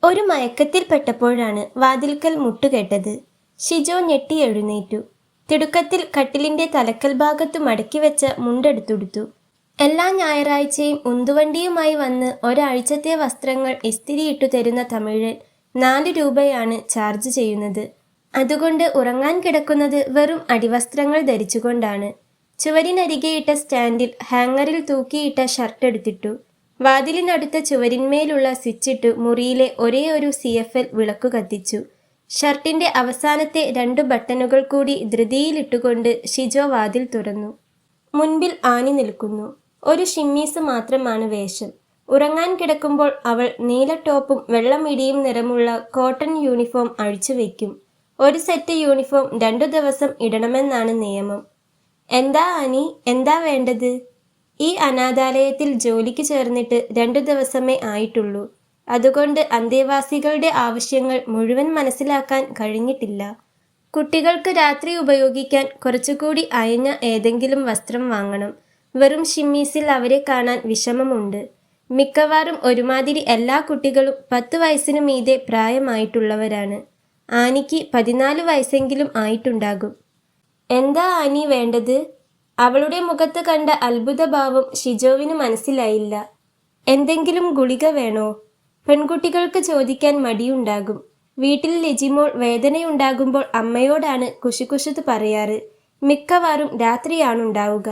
ഒരു മയക്കത്തിൽപ്പെട്ടപ്പോഴാണ് വാതിൽക്കൽ മുട്ടുകേട്ടത്. ഷിജോ ഞെട്ടി എഴുന്നേറ്റു. തിടുക്കത്തിൽ കട്ടിലിന്റെ തലക്കൽ ഭാഗത്ത് മടക്കിവെച്ച മുണ്ടെടുത്തുടുത്തു. എല്ലാ ഞായറാഴ്ചയും ഉന്തുവണ്ടിയുമായി വന്ന് ഒരാഴ്ചത്തെ വസ്ത്രങ്ങൾ ഇസ്തിരിയിട്ടു തരുന്ന തമിഴൻ 4 രൂപയാണ് ചാർജ് ചെയ്യുന്നത്. അതുകൊണ്ട് ഉറങ്ങാൻ കിടക്കുന്നത് വെറും അടിവസ്ത്രങ്ങൾ ധരിച്ചുകൊണ്ടാണ്. ചുവരിനരികെയിട്ട സ്റ്റാൻഡിൽ ഹാങ്ങറിൽ തൂക്കിയിട്ട ഷർട്ട് എടുത്തിട്ടു. വാതിലിനടുത്ത ചുവരിന്മേലുള്ള സ്വിച്ചിട്ട് മുറിയിലെ ഒരേ ഒരു CFL വിളക്കു കത്തിച്ചു. ഷർട്ടിന്റെ അവസാനത്തെ 2 ബട്ടണുകൾ കൂടി ധൃതിയിലിട്ടുകൊണ്ട് ഷിജോ വാതിൽ തുറന്നു. മുൻപിൽ ആനി നിൽക്കുന്നു. ഒരു ഷിമ്മീസ് മാത്രമാണ് വേഷം. ഉറങ്ങാൻ കിടക്കുമ്പോൾ അവൾ നീല ടോപ്പും വെള്ള മിടിയും നിറമുള്ള കോട്ടൺ യൂണിഫോം അഴിച്ചുവെക്കും. ഒരു സെറ്റ് യൂണിഫോം 2 ദിവസം ഇടണമെന്നാണ് നിയമം. എന്താ ആനി, എന്താ വേണ്ടത്? ഈ അനാഥാലയത്തിൽ ജോലിക്ക് ചേർന്നിട്ട് 2 ദിവസമേ ആയിട്ടുള്ളൂ. അതുകൊണ്ട് അന്തേവാസികളുടെ ആവശ്യങ്ങൾ മുഴുവൻ മനസ്സിലാക്കാൻ കഴിഞ്ഞിട്ടില്ല. കുട്ടികൾക്ക് രാത്രി ഉപയോഗിക്കാൻ കുറച്ചുകൂടി അയഞ്ഞ ഏതെങ്കിലും വസ്ത്രം വാങ്ങണം. വെറും ഷിമ്മീസിൽ അവരെ കാണാൻ വിഷമമുണ്ട്. മിക്കവാറും ഒരുമാതിരി എല്ലാ കുട്ടികളും 10 വയസ്സിനു മീതെ പ്രായമായിട്ടുള്ളവരാണ്. ആനിക്ക് 14 വയസ്സെങ്കിലും ആയിട്ടുണ്ടാകും. എന്താ ആനി വേണ്ടത്? അവളുടെ മുഖത്ത് കണ്ട അത്ഭുതഭാവം ഷിജോവിന് മനസ്സിലായില്ല. എന്തെങ്കിലും ഗുളിക വേണോ? പെൺകുട്ടികൾക്ക് ചോദിക്കാൻ മടിയുണ്ടാകും. വീട്ടിൽ ലിജിമോൾ വേദനയുണ്ടാകുമ്പോൾ അമ്മയോടാണ് കുശുകുശുത്ത് പറയാറ്. മിക്കവാറും രാത്രിയാണുണ്ടാവുക.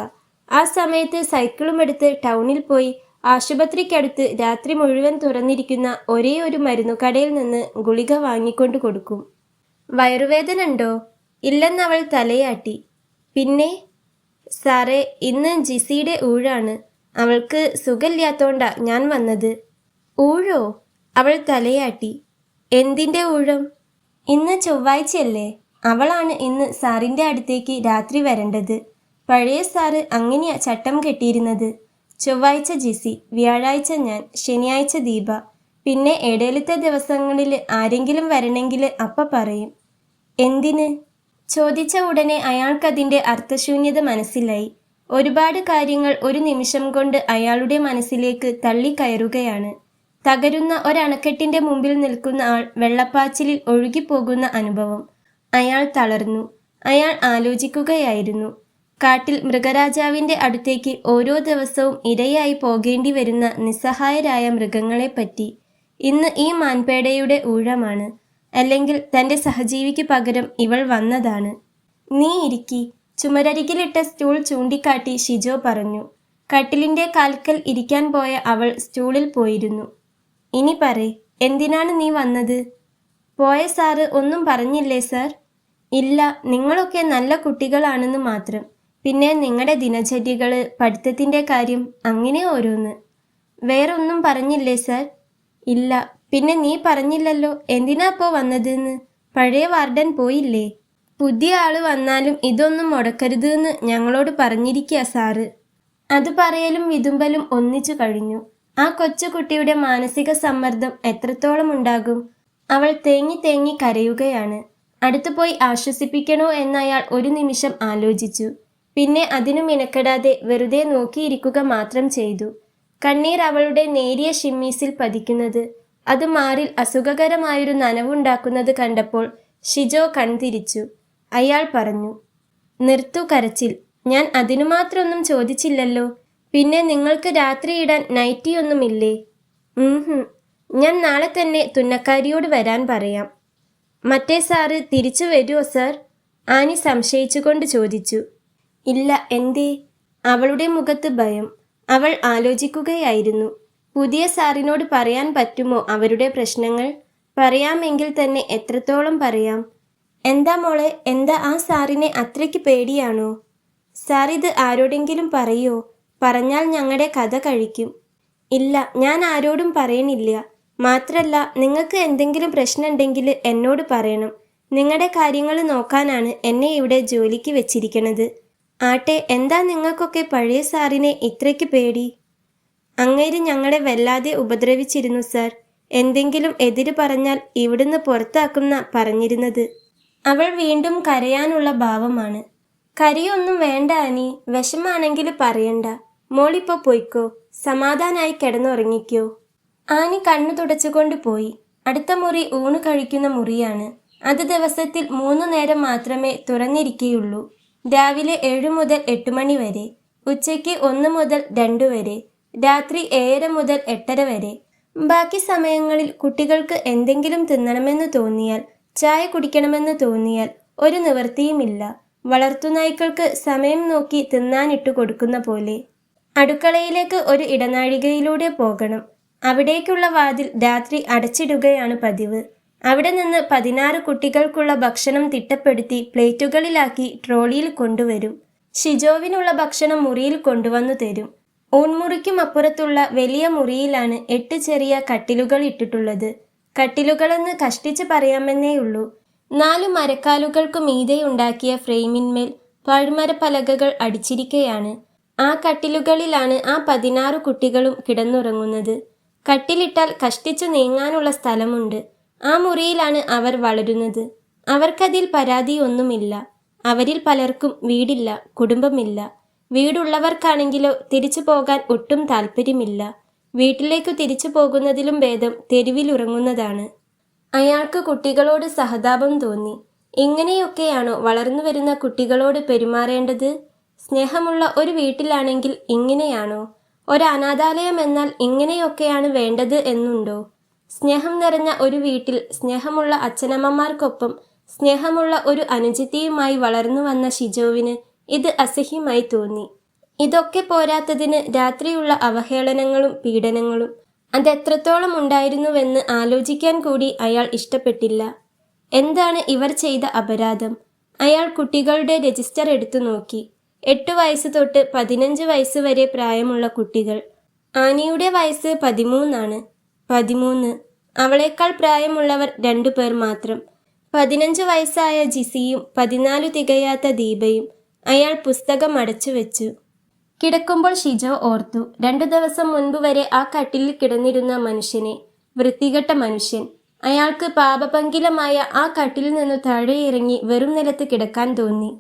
ആ സമയത്ത് സൈക്കിളുമെടുത്ത് ടൗണിൽ പോയി ആശുപത്രിക്കടുത്ത് രാത്രി മുഴുവൻ തുറന്നിരിക്കുന്ന ഒരേ ഒരു മരുന്നുകടയിൽ നിന്ന് ഗുളിക വാങ്ങിക്കൊണ്ട് കൊടുക്കും. വയറുവേദന ഉണ്ടോ? ഇല്ലെന്നവൾ തലയാട്ടി. പിന്നെ? സാറേ, ഇന്ന് ജിസിയുടെ ഊഴാണ്. അവൾക്ക് സുഖമില്ലാത്തോണ്ടാ ഞാൻ വന്നത്. ഊഴോ? അവൾ തലയാട്ടി. എന്തിൻ്റെ ഊഴം? ഇന്ന് ചൊവ്വാഴ്ചയല്ലേ? അവളാണ് ഇന്ന് സാറിൻ്റെ അടുത്തേക്ക് രാത്രി വരേണ്ടത്. പഴയ സാറ് അങ്ങനെയാ ചട്ടം കെട്ടിയിരുന്നത്. ചൊവ്വാഴ്ച ജിസി, വ്യാഴാഴ്ച ഞാൻ, ശനിയാഴ്ച ദീപ. പിന്നെ ഇടയിലത്തെ ദിവസങ്ങളിൽ ആരെങ്കിലും വരണമെങ്കിൽ അപ്പ പറയും. എന്തിന്? ചോദിച്ച ഉടനെ അയാൾക്കതിൻ്റെ അർത്ഥശൂന്യത മനസ്സിലായി. ഒരുപാട് കാര്യങ്ങൾ ഒരു നിമിഷം കൊണ്ട് അയാളുടെ മനസ്സിലേക്ക് തള്ളിക്കയറുകയാണ്. തകരുന്ന ഒരണക്കെട്ടിന്റെ മുമ്പിൽ നിൽക്കുന്ന ആൾ വെള്ളപ്പാച്ചിലിൽ ഒഴുകിപ്പോകുന്ന അനുഭവം. അയാൾ തളർന്നു. അയാൾ ആലോചിക്കുകയായിരുന്നു. കാട്ടിൽ മൃഗരാജാവിൻ്റെ അടുത്തേക്ക് ഓരോ ദിവസവും ഇരയായി പോകേണ്ടി വരുന്ന നിസ്സഹായരായ മൃഗങ്ങളെപ്പറ്റി. ഇന്ന് ഈ മാൻപേടയുടെ ഊഴമാണ്. അല്ലെങ്കിൽ തൻ്റെ സഹജീവിക്ക് പകരം ഇവൾ വന്നതാണ്. നീ ഇരിക്കി, ചുമരരികിലിട്ട സ്റ്റൂൾ ചൂണ്ടിക്കാട്ടി ഷിജോ പറഞ്ഞു. കട്ടിലിൻ്റെ കാൽക്കൽ ഇരിക്കാൻ പോയ അവൾ സ്റ്റൂളിൽ പോയിരുന്നു. ഇനി പറയ്, എന്തിനാണ് നീ വന്നത്? പോയ സാറ് ഒന്നും പറഞ്ഞില്ലേ സാർ? ഇല്ല, നിങ്ങളൊക്കെ നല്ല കുട്ടികളാണെന്ന് മാത്രം. പിന്നെ നിങ്ങളുടെ ദിനചര്യകൾ, പഠിത്തത്തിൻ്റെ കാര്യം, അങ്ങനെ ഓരോന്ന്. വേറൊന്നും പറഞ്ഞില്ലേ സാർ? ഇല്ല. പിന്നെ നീ പറഞ്ഞില്ലല്ലോ എന്തിനാ ഇപ്പോൾ വന്നതെന്ന്. പഴയ വാർഡൻ പോയില്ലേ? പുതിയ ആള് വന്നാലും ഇതൊന്നും മുടക്കരുതെന്ന് ഞങ്ങളോട് പറഞ്ഞിരിക്കുക സാറ്. അത് പറയലും വിതുമ്പലും ഒന്നിച്ചു കഴിഞ്ഞു. ആ കൊച്ചുകുട്ടിയുടെ മാനസിക സമ്മർദ്ദം എത്രത്തോളം ഉണ്ടാകും? അവൾ തേങ്ങി തേങ്ങി കരയുകയാണ്. അടുത്തുപോയി ആശ്വസിപ്പിക്കണോ എന്നയാൾ ഒരു നിമിഷം ആലോചിച്ചു. പിന്നെ അതിനു മിനക്കെടാതെ വെറുതെ നോക്കിയിരിക്കുക മാത്രം ചെയ്തു. കണ്ണീർ അവളുടെ നേരിയ ഷിമ്മീസിൽ പതിക്കുന്നത്, അത് മാറിൽ അസുഖകരമായൊരു നനവുണ്ടാക്കുന്നത് കണ്ടപ്പോൾ ഷിജോ കൺതിരിച്ചു. അയാൾ പറഞ്ഞു, നിർത്തു കരച്ചിൽ. ഞാൻ അതിനു മാത്രമൊന്നും ചോദിച്ചില്ലല്ലോ. പിന്നെ നിങ്ങൾക്ക് രാത്രിയിടാൻ നൈറ്റിയൊന്നുമില്ലേ? ഞാൻ നാളെ തന്നെ തുന്നക്കാരിയോട് വരാൻ പറയാം. മറ്റേ സാറ് തിരിച്ചു വരുമോ സാർ? ആനി സംശയിച്ചുകൊണ്ട് ചോദിച്ചു. ഇല്ല. എന്തേ? അവളുടെ മുഖത്ത് ഭയം. അവൾ ആലോചിക്കുകയായിരുന്നു. പുതിയ സാറിനോട് പറയാൻ പറ്റുമോ അവരുടെ പ്രശ്നങ്ങൾ? പറയാമെങ്കിൽ തന്നെ എത്രത്തോളം പറയാം? എന്താ മോളെ, എന്താ ആ സാറിനെ അത്രയ്ക്ക് പേടിയാണോ? സാർ ഇത് ആരോടെങ്കിലും പറയോ? പറഞ്ഞാൽ ഞങ്ങളുടെ കഥ കഴിക്കും. ഇല്ല, ഞാൻ ആരോടും പറയണില്ല. മാത്രല്ല, നിങ്ങൾക്ക് എന്തെങ്കിലും പ്രശ്നമുണ്ടെങ്കിൽ എന്നോട് പറയണം. നിങ്ങളുടെ കാര്യങ്ങൾ നോക്കാനാണ് എന്നെ ഇവിടെ ജോലിക്ക് വെച്ചിരിക്കണത്. ആട്ടെ, എന്താ നിങ്ങൾക്കൊക്കെ പഴയ സാറിനെ ഇത്രയ്ക്ക് പേടി? അങ്ങേര് ഞങ്ങളെ വല്ലാതെ ഉപദ്രവിച്ചിരുന്നു സാർ. എന്തെങ്കിലും എതിര് പറഞ്ഞാൽ ഇവിടുന്ന് പുറത്താക്കുന്ന പറഞ്ഞിരുന്നത്. അവൾ വീണ്ടും കരയാനുള്ള ഭാവമാണ്. കരയൊന്നും വേണ്ട ആനി, വിഷമാണെങ്കിൽ പറയണ്ട. മോളിപ്പോൾ പോയിക്കോ, സമാധാനായി കിടന്നുറങ്ങിക്കോ. ആനി കണ്ണു തുടച്ചുകൊണ്ട് പോയി. അടുത്ത മുറി ഊണ് കഴിക്കുന്ന മുറിയാണ്. അത് ദിവസത്തിൽ 3 നേരം മാത്രമേ തുറന്നിരിക്കുകയുള്ളൂ. രാവിലെ 7 മുതൽ 8 മണി വരെ, ഉച്ചയ്ക്ക് 1 മുതൽ 2 വരെ, രാത്രി 7:30 മുതൽ 8:30 വരെ. ബാക്കി സമയങ്ങളിൽ കുട്ടികൾക്ക് എന്തെങ്കിലും തിന്നണമെന്ന് തോന്നിയാൽ, ചായ കുടിക്കണമെന്ന് തോന്നിയാൽ ഒരു നിവൃത്തിയുമില്ല. വളർത്തുനായ്ക്കൾക്ക് സമയം നോക്കി തിന്നാനിട്ടു കൊടുക്കുന്ന പോലെ. അടുക്കളയിലേക്ക് ഒരു ഇടനാഴികയിലൂടെ പോകണം. അവിടേക്കുള്ള വാതിൽ രാത്രി അടച്ചിടുകയാണ് പതിവ്. അവിടെ നിന്ന് 16 കുട്ടികൾക്കുള്ള ഭക്ഷണം തിട്ടപ്പെടുത്തി പ്ലേറ്റുകളിലാക്കി ട്രോളിയിൽ കൊണ്ടുവരും. ഷിജോവിനുള്ള ഭക്ഷണം മുറിയിൽ കൊണ്ടുവന്നു തരും. ഊൺമുറിക്കും അപ്പുറത്തുള്ള വലിയ മുറിയിലാണ് 8 ചെറിയ കട്ടിലുകൾ ഇട്ടിട്ടുള്ളത്. കട്ടിലുകളെന്ന് കഷ്ടിച്ച് പറയാമെന്നേയുള്ളൂ. 4 മരക്കാലുകൾക്കു മീതെയുണ്ടാക്കിയ ഫ്രെയിമിന്മേൽ പഴുമരപ്പലകകൾ അടിച്ചിരിക്കുകയാണ്. ആ കട്ടിലുകളിലാണ് ആ 16 കുട്ടികളും കിടന്നുറങ്ങുന്നത്. കട്ടിലിട്ടാൽ കഷ്ടിച്ചു നീങ്ങാനുള്ള സ്ഥലമുണ്ട്. ആ മുറിയിലാണ് അവർ വളരുന്നത്. അവർക്കതിൽ പരാതിയൊന്നുമില്ല. അവരിൽ പലർക്കും വീടില്ല, കുടുംബമില്ല. വീടുള്ളവർക്കാണെങ്കിലോ തിരിച്ചു പോകാൻ ഒട്ടും താല്പര്യമില്ല. വീട്ടിലേക്കു തിരിച്ചു പോകുന്നതിലും ഭേദം തെരുവിലുറങ്ങുന്നതാണ്. അയാൾക്ക് കുട്ടികളോട് സഹതാപം തോന്നി. ഇങ്ങനെയൊക്കെയാണോ വളർന്നു വരുന്ന കുട്ടികളോട് പെരുമാറേണ്ടത്? സ്നേഹമുള്ള ഒരു വീട്ടിലാണെങ്കിൽ ഇങ്ങനെയാണോ? ഒരു അനാഥാലയം എന്നാൽ ഇങ്ങനെയൊക്കെയാണ് വേണ്ടത് എന്നുണ്ടോ? സ്നേഹം നിറഞ്ഞ ഒരു വീട്ടിൽ സ്നേഹമുള്ള അച്ഛനമ്മമാർക്കൊപ്പം സ്നേഹമുള്ള ഒരു അനുജത്തിയുമായി വളർന്നു വന്ന ഷിജോവിന് ഇത് അസഹ്യമായി തോന്നി. ഇതൊക്കെ പോരാത്തതിന് രാത്രിയുള്ള അവഹേളനങ്ങളും പീഡനങ്ങളും അതെത്രത്തോളം ഉണ്ടായിരുന്നുവെന്ന് ആലോചിക്കാൻ കൂടി അയാൾ ഇഷ്ടപ്പെട്ടില്ല. എന്താണ് ഇവർ ചെയ്ത അപരാധം? അയാൾ കുട്ടികളുടെ രജിസ്റ്റർ എടുത്തു നോക്കി. 8 വയസ്സ് തൊട്ട് 15 വയസ്സ് വരെ പ്രായമുള്ള കുട്ടികൾ. ആനിയുടെ വയസ്സ് 13 13. അവളേക്കാൾ പ്രായമുള്ളവർ 2 പേർ മാത്രം. 15 വയസ്സായ ജിസിയും 14 തികയാത്ത ദീപയും. അയാൾ പുസ്തകം അടച്ചു വെച്ചു. കിടക്കുമ്പോൾ ഷിജോ ഓർത്തു, 2 ദിവസം മുൻപ് വരെ ആ കട്ടിലിൽ കിടന്നിരുന്ന മനുഷ്യനെ. വൃത്തികെട്ട മനുഷ്യൻ. അയാൾക്ക് പാപപങ്കിലമായ ആ കട്ടിലിൽ നിന്നു താഴെയിറങ്ങി വെറും നിലത്ത് കിടക്കാൻ തോന്നി.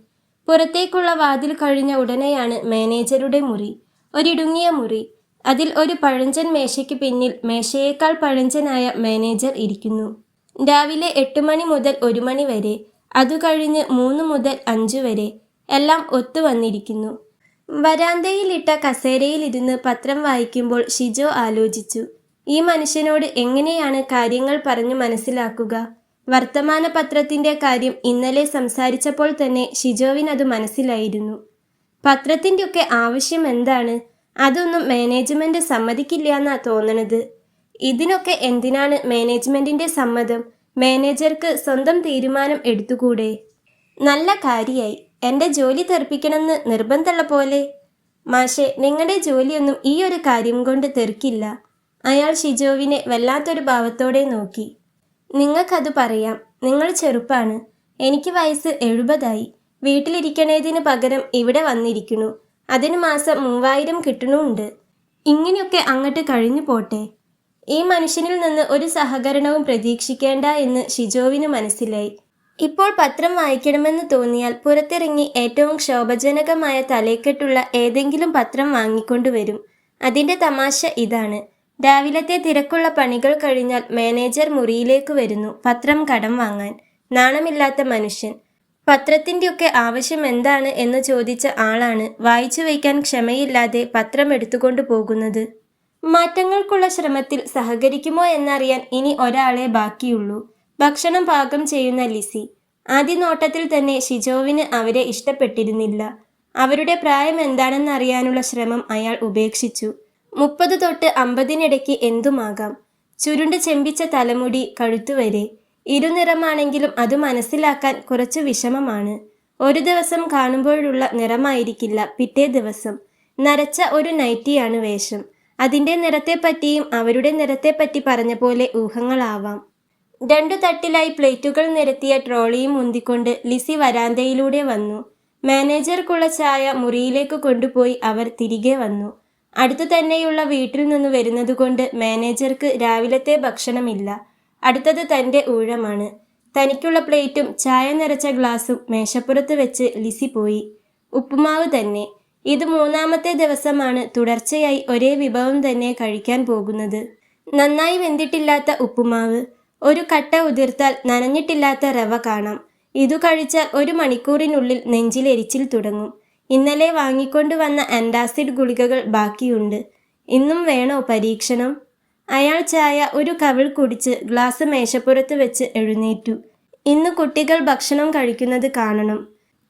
പുറത്തേക്കുള്ള വാതിൽ കഴിഞ്ഞ ഉടനെയാണ് മാനേജറുടെ മുറി. ഒരിടുങ്ങിയ മുറി. അതിൽ ഒരു പഴഞ്ചൻ മേശയ്ക്ക് പിന്നിൽ മേശയേക്കാൾ പഴഞ്ചനായ മാനേജർ ഇരിക്കുന്നു. രാവിലെ 8 മണി മുതൽ 1 മണി വരെ, അതു കഴിഞ്ഞ് 3 മുതൽ 5 വരെ, എല്ലാം ഒത്തുവന്നിരിക്കുന്നു. വരാന്തയിലിട്ട കസേരയിലിരുന്ന് പത്രം വായിക്കുമ്പോൾ ഷിജോ ആലോചിച്ചു, ഈ മനുഷ്യനോട് എങ്ങനെയാണ് കാര്യങ്ങൾ പറഞ്ഞു മനസ്സിലാക്കുക? വർത്തമാന പത്രത്തിന്റെ കാര്യം ഇന്നലെ സംസാരിച്ചപ്പോൾ തന്നെ ഷിജോവിനത് മനസ്സിലായിരുന്നു. പത്രത്തിൻ്റെ ഒക്കെ ആവശ്യം എന്താണ്? അതൊന്നും മാനേജ്മെന്റ് സമ്മതിക്കില്ലാന്നാ തോന്നണത്. ഇതിനൊക്കെ എന്തിനാണ് മാനേജ്മെന്റിന്റെ സമ്മതം? മാനേജർക്ക് സ്വന്തം തീരുമാനം എടുത്തുകൂടെ? നല്ല കാര്യായി. എൻ്റെ ജോലി തെറിപ്പിക്കണമെന്ന് നിർബന്ധമുള്ള പോലെ. മാഷെ, നിങ്ങളുടെ ജോലിയൊന്നും ഈ ഒരു കാര്യം കൊണ്ട് തെറിക്കില്ല. അയാൾ ഷിജോവിനെ വല്ലാത്തൊരു ഭാവത്തോടെ നോക്കി. നിങ്ങൾക്കത് പറയാം. നിങ്ങൾ ചെറുപ്പാണ്. എനിക്ക് വയസ്സ് 70. വീട്ടിലിരിക്കണേതിന് പകരം ഇവിടെ വന്നിരിക്കുന്നു. അതിന് മാസം 3000 കിട്ടണുണ്ട്. ഇങ്ങനെയൊക്കെ അങ്ങോട്ട് കഴിഞ്ഞു പോട്ടെ. ഈ മനുഷ്യനിൽ നിന്ന് ഒരു സഹകരണവും പ്രതീക്ഷിക്കേണ്ട എന്ന് ഷിജോവിന് മനസ്സിലായി. ഇപ്പോൾ പത്രം വായിക്കണമെന്ന് തോന്നിയാൽ പുറത്തിറങ്ങി ഏറ്റവും ക്ഷോഭജനകമായ തലേക്കെട്ടുള്ള ഏതെങ്കിലും പത്രം വാങ്ങിക്കൊണ്ടുവരും. അതിൻ്റെ തമാശ ഇതാണ്. രാവിലത്തെ തിരക്കുള്ള പണികൾ കഴിഞ്ഞാൽ മാനേജർ മുറിയിലേക്ക് വരുന്നു പത്രം കടം വാങ്ങാൻ. നാണമില്ലാത്ത മനുഷ്യൻ. പത്രത്തിൻ്റെയൊക്കെ ആവശ്യം എന്താണ് എന്ന് ചോദിച്ച ആളാണ് വായിച്ചു വയ്ക്കാൻ ക്ഷമയില്ലാതെ പത്രം എടുത്തുകൊണ്ടു പോകുന്നത്. മാറ്റങ്ങൾക്കുള്ള ശ്രമത്തിൽ സഹകരിക്കുമോ എന്നറിയാൻ ഇനി ഒരാളെ ബാക്കിയുള്ളൂ. ഭക്ഷണം പാകം ചെയ്യുന്ന ലിസി. ആദ്യ നോട്ടത്തിൽ തന്നെ ഷിജോവിന് അവരെ ഇഷ്ടപ്പെട്ടിരുന്നില്ല. അവരുടെ പ്രായം എന്താണെന്നറിയാനുള്ള ശ്രമം അയാൾ ഉപേക്ഷിച്ചു. 30 തൊട്ട് 50-നിടയ്ക്ക് എന്തുമാകാം. ചുരുണ്ട് ചെമ്പിച്ച തലമുടി കഴുത്തുവരെ. ഇരുനിറമാണെങ്കിലും അത് മനസ്സിലാക്കാൻ കുറച്ച് വിഷമമാണ്. ഒരു ദിവസം കാണുമ്പോഴുള്ള നിറമായിരിക്കില്ല പിറ്റേ ദിവസം. നരച്ച ഒരു നൈറ്റിയാണ് വേഷം. അതിൻ്റെ നിറത്തെപ്പറ്റിയും അവരുടെ നിറത്തെപ്പറ്റി പറഞ്ഞ പോലെ ഊഹങ്ങളാവാം. 2 തട്ടിലായി പ്ലേറ്റുകൾ നിരത്തിയ ട്രോളിയും മുന്തിക്കൊണ്ട് ലിസി വരാന്തയിലൂടെ വന്നു. മാനേജർക്കുള്ള ചായ മുറിയിലേക്ക് കൊണ്ടുപോയി അവർ തിരികെ വന്നു. അടുത്തു തന്നെയുള്ള വീട്ടിൽ നിന്ന് വരുന്നതുകൊണ്ട് മാനേജർക്ക് രാവിലത്തെ ഭക്ഷണമില്ല. അടുത്തത് തൻ്റെ ഊഴമാണ്. തനിക്കുള്ള പ്ലേറ്റും ചായ നിറച്ച ഗ്ലാസും മേശപ്പുറത്ത് വെച്ച് ലിസി പോയി. ഉപ്പുമാവ് തന്നെ. ഇത് 3-ാമത്തെ ദിവസമാണ് തുടർച്ചയായി ഒരേ വിഭവം തന്നെ കഴിക്കാൻ പോകുന്നത്. നന്നായി വെന്തിട്ടില്ലാത്ത ഉപ്പുമാവ്. ഒരു കട്ട ഉതിർത്താൽ നനഞ്ഞിട്ടില്ലാത്ത റവ കാണാം. ഇതു കഴിച്ചാൽ 1 മണിക്കൂറിനുള്ളിൽ നെഞ്ചിലെരിച്ചിൽ തുടങ്ങും. ഇന്നലെ വാങ്ങിക്കൊണ്ടുവന്ന ആൻറ്റാസിഡ് ഗുളികകൾ ബാക്കിയുണ്ട്. ഇന്നും വേണോ പരീക്ഷണം? അയാൾ ചായ ഒരു കവിൾ കുടിച്ച് ഗ്ലാസ് മേശപ്പുറത്ത് വെച്ച് എഴുന്നേറ്റു. ഇന്ന് കുട്ടികൾ ഭക്ഷണം കഴിക്കുന്നത് കാണണം.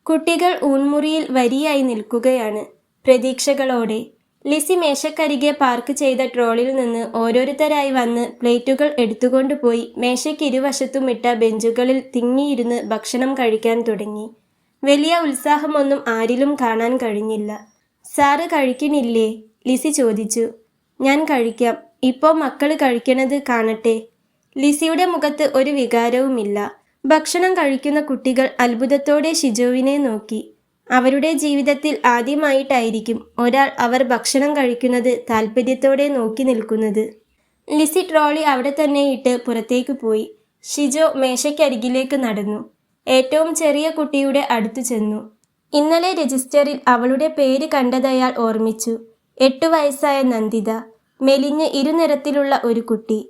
കുട്ടികൾ ഊൺമുറിയിൽ വരിയായി നിൽക്കുകയാണ്, പ്രതീക്ഷകളോടെ. ലിസി മേശക്കരികെ പാർക്ക് ചെയ്ത ട്രോളിൽ നിന്ന് ഓരോരുത്തരായി വന്ന് പ്ലേറ്റുകൾ എടുത്തുകൊണ്ടുപോയി മേശയ്ക്ക് ഇരുവശത്തുമിട്ട ബെഞ്ചുകളിൽ തിങ്ങിയിരുന്ന് ഭക്ഷണം കഴിക്കാൻ തുടങ്ങി. വലിയ ഉത്സാഹമൊന്നും ആരിലും കാണാൻ കഴിഞ്ഞില്ല. സാറ് കഴിക്കണില്ലേ? ലിസി ചോദിച്ചു. ഞാൻ കഴിക്കാം. ഇപ്പോൾ മക്കള് കഴിക്കണത് കാണട്ടെ. ലിസിയുടെ മുഖത്ത് ഒരു വികാരവുമില്ല. ഭക്ഷണം കഴിക്കുന്ന കുട്ടികൾ അത്ഭുതത്തോടെ ഷിജോവിനെ നോക്കി. അവരുടെ ജീവിതത്തിൽ ആദ്യമായിട്ടായിരിക്കും ഒരാൾ അവർ ഭക്ഷണം കഴിക്കുന്നത് താല്പര്യത്തോടെ നോക്കി നിൽക്കുന്നത്. ലിസി ട്രോളി അവിടെ തന്നെ ഇട്ട് പുറത്തേക്ക് പോയി. ഷിജോ മേശയ്ക്കരികിലേക്ക് നടന്നു. ഏറ്റവും ചെറിയ കുട്ടിയുടെ അടുത്തു ചെന്നു. ഇന്നലെ രജിസ്റ്ററിൽ അവളുടെ പേര് കണ്ടതയാൾ ഓർമ്മിച്ചു. 8 വയസ്സായ നന്ദിത. മെലിഞ്ഞ് ഇരുനിറത്തിലുള്ള ഒരു കുട്ടി.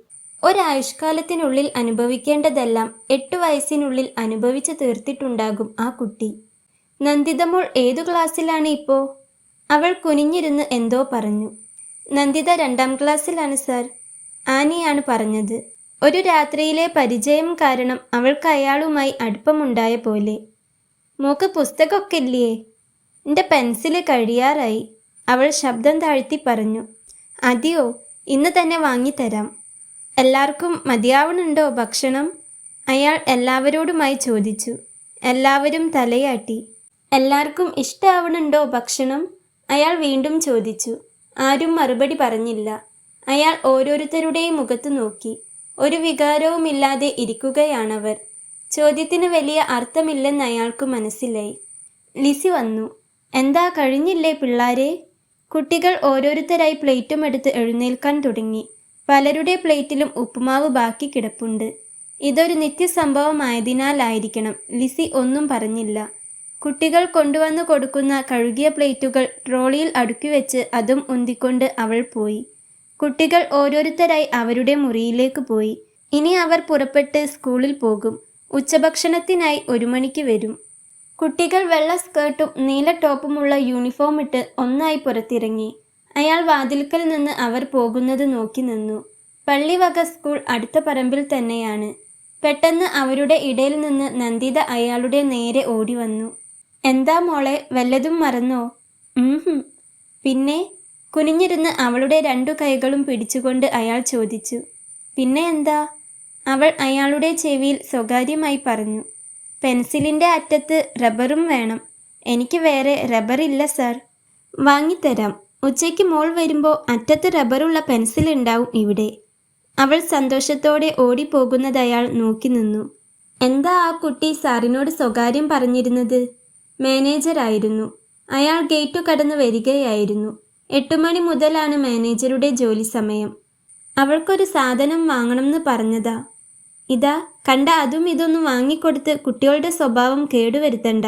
ഒരായുഷ്കാലത്തിനുള്ളിൽ അനുഭവിക്കേണ്ടതെല്ലാം 8 വയസ്സിനുള്ളിൽ അനുഭവിച്ചു തീർത്തിട്ടുണ്ടാകും ആ കുട്ടി. നന്ദിതമോൾ ഏതു ക്ലാസ്സിലാണ് ഇപ്പോൾ? അവൾ കുനിഞ്ഞിരുന്ന് എന്തോ പറഞ്ഞു. നന്ദിത 2ാം ക്ലാസ്സിലാണ് സാർ. ആനിയാണ് പറഞ്ഞത്. ഒരു രാത്രിയിലെ പരിചയം കാരണം അവൾക്ക് അയാളുമായി അടുപ്പമുണ്ടായ പോലെ. മോക്ക് പുസ്തകമൊക്കെ ഇല്ലേ? എൻ്റെ പെൻസില് കഴിയാറായി. അവൾ ശബ്ദം താഴ്ത്തി പറഞ്ഞു. അതെയോ? ഇന്ന് തന്നെ വാങ്ങിത്തരാം. എല്ലാവർക്കും മതിയാവണുണ്ടോ ഭക്ഷണം? അയാൾ എല്ലാവരോടുമായി ചോദിച്ചു. എല്ലാവരും തലയാട്ടി. എല്ലാവർക്കും ഇഷ്ടാവണുണ്ടോ ഭക്ഷണം? അയാൾ വീണ്ടും ചോദിച്ചു. ആരും മറുപടി പറഞ്ഞില്ല. അയാൾ ഓരോരുത്തരുടെയും മുഖത്ത് നോക്കി. ഒരു വികാരവുമില്ലാതെ ഇരിക്കുകയാണവർ. ചോദ്യത്തിന് വലിയ അർത്ഥമില്ലെന്ന് അയാൾക്ക് മനസ്സിലായി. ലിസി വന്നു. എന്താ കഴിഞ്ഞില്ലേ പിള്ളാരെ? കുട്ടികൾ ഓരോരുത്തരായി പ്ലേറ്റും എടുത്ത് എഴുന്നേൽക്കാൻ തുടങ്ങി. പലരുടെ പ്ലേറ്റിലും ഉപ്പുമാവ് ബാക്കി കിടപ്പുണ്ട്. ഇതൊരു നിത്യസംഭവമായതിനാലായിരിക്കണം ലിസി ഒന്നും പറഞ്ഞില്ല. കുട്ടികൾ കൊണ്ടുവന്നു കൊടുക്കുന്ന കഴുകിയ പ്ലേറ്റുകൾ ട്രോളിയിൽ അടുക്കിവെച്ച് അതും ഉന്തിക്കൊണ്ട് അവൾ പോയി. കുട്ടികൾ ഓരോരുത്തരായി അവരുടെ മുറിയിലേക്ക് പോയി. ഇനി അവർ പുറപ്പെട്ട് സ്കൂളിൽ പോകും. ഉച്ചഭക്ഷണത്തിനായി 1 മണിക്ക് വരും. കുട്ടികൾ വെള്ള സ്കേർട്ടും നീല ടോപ്പുമുള്ള യൂണിഫോം ഇട്ട് ഒന്നായി പുറത്തിറങ്ങി. അയാൾ വാതിൽക്കൽ നിന്ന് അവർ പോകുന്നത് നോക്കി നിന്നു. പള്ളിവക സ്കൂൾ അടുത്ത പറമ്പിൽ തന്നെയാണ്. പെട്ടെന്ന് അവരുടെ ഇടയിൽ നിന്ന് നന്ദിത അയാളുടെ നേരെ ഓടി വന്നു. എന്താ മോളെ, വല്ലതും മറന്നോ? പിന്നെ? കുനിഞ്ഞിരുന്ന് അവളുടെ 2 കൈകളും പിടിച്ചുകൊണ്ട് അയാൾ ചോദിച്ചു. പിന്നെ എന്താ? അവൾ അയാളുടെ ചെവിയിൽ സ്വകാര്യമായി പറഞ്ഞു. പെൻസിലിൻ്റെ അറ്റത്ത് റബ്ബറും വേണം. എനിക്ക് വേറെ റബ്ബറില്ല സാർ. വാങ്ങിത്തരാം. ഉച്ചയ്ക്ക് മോൾ വരുമ്പോൾ അറ്റത്ത് റബ്ബറുള്ള പെൻസിൽ ഉണ്ടാവും ഇവിടെ. അവൾ സന്തോഷത്തോടെ ഓടിപ്പോകുന്നതയാൾ നോക്കി നിന്നു. എന്താ ആ കുട്ടി സാറിനോട് സ്വകാര്യം പറഞ്ഞിരുന്നത്? മാനേജറായിരുന്നു. അയാൾ ഗേറ്റു കടന്നു വരികയായിരുന്നു. 8 മണി മുതലാണ് മാനേജറുടെ ജോലി സമയം. അവൾക്കൊരു സാധനം വാങ്ങണമെന്ന് പറഞ്ഞതാ. ഇതാ കണ്ട, അതും ഇതൊന്നും വാങ്ങിക്കൊടുത്ത് കുട്ടികളുടെ സ്വഭാവം കേടുവരുത്തണ്ട.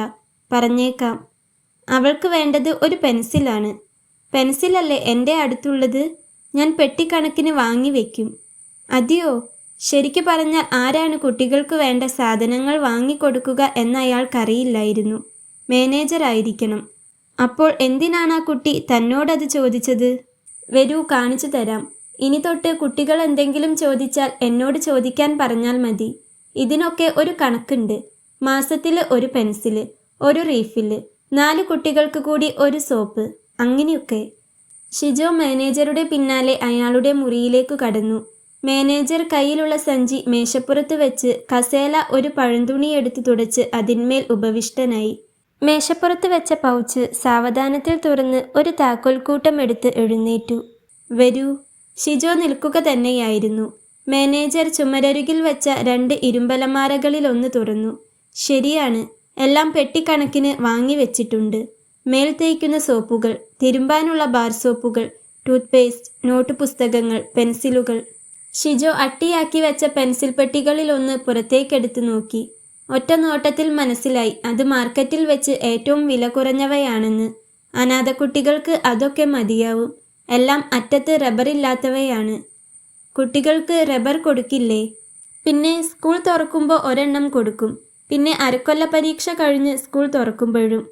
പറഞ്ഞേക്കാം. അവൾക്ക് വേണ്ടത് ഒരു പെൻസിലാണ്. പെൻസിലല്ലേ എൻ്റെ അടുത്തുള്ളത്? ഞാൻ പെട്ടിക്കണക്കിന് വാങ്ങി വയ്ക്കും. അതെയോ? ശരിക്കു പറഞ്ഞാൽ ആരാണ് കുട്ടികൾക്ക് വേണ്ട സാധനങ്ങൾ വാങ്ങിക്കൊടുക്കുക എന്നയാൾക്കറിയില്ലായിരുന്നു. മാനേജറായിരിക്കണം. അപ്പോൾ എന്തിനാണ് ആ കുട്ടി തന്നോടത് ചോദിച്ചത്? വരൂ, കാണിച്ചു തരാം. ഇനി തൊട്ട് കുട്ടികൾ എന്തെങ്കിലും ചോദിച്ചാൽ എന്നോട് ചോദിക്കാൻ പറഞ്ഞാൽ മതി. ഇതിനൊക്കെ ഒരു കണക്കുണ്ട്. മാസത്തിൽ 1 പെൻസില്, 1 റീഫില്, 4 കുട്ടികൾക്ക് കൂടി 1 സോപ്പ്, അങ്ങനെയൊക്കെ. ഷിജോ മാനേജറുടെ പിന്നാലെ അയാളുടെ മുറിയിലേക്ക് കടന്നു. മാനേജർ കയ്യിലുള്ള സഞ്ചി മേശപ്പുറത്ത് വെച്ച് കസേല ഒരു പഴന്തുണി എടുത്ത് തുടച്ച് അതിന്മേൽ ഉപവിഷ്ടനായി. മേശപ്പുറത്ത് വെച്ച പൗച്ച് സാവധാനത്തിൽ തുറന്ന് ഒരു താക്കോൽക്കൂട്ടം എടുത്ത് എഴുന്നേറ്റു. വരൂ. ഷിജോ നിൽക്കുക തന്നെയായിരുന്നു. മാനേജർ ചുമരരുകിൽ വെച്ച 2 ഇരുമ്പലമാരകളിലൊന്ന് തുറന്നു. ശരിയാണ്, എല്ലാം പെട്ടിക്കണക്കിന് വാങ്ങി വെച്ചിട്ടുണ്ട്. മേൽ തേയ്ക്കുന്ന സോപ്പുകൾ, തിരുമ്പാനുള്ള ബാർ സോപ്പുകൾ, ടൂത്ത് പേസ്റ്റ്, നോട്ട് പുസ്തകങ്ങൾ, പെൻസിലുകൾ. ഷിജോ അട്ടിയാക്കി വെച്ച പെൻസിൽ പെട്ടികളിലൊന്ന് പുറത്തേക്കെടുത്ത് നോക്കി. ഒറ്റ നോട്ടത്തിൽ മനസ്സിലായി അത് മാർക്കറ്റിൽ വെച്ച് ഏറ്റവും വില കുറഞ്ഞവയാണെന്ന്. അനാഥ കുട്ടികൾക്ക് അതൊക്കെ മതിയാവും. എല്ലാം അറ്റത്ത് റബ്ബറില്ലാത്തവയാണ്. കുട്ടികൾക്ക് റബ്ബർ കൊടുക്കില്ലേ? പിന്നെ സ്കൂൾ തുറക്കുമ്പോൾ ഒരെണ്ണം കൊടുക്കും. പിന്നെ അരക്കൊല്ല പരീക്ഷ കഴിഞ്ഞ് സ്കൂൾ തുറക്കുമ്പോഴും.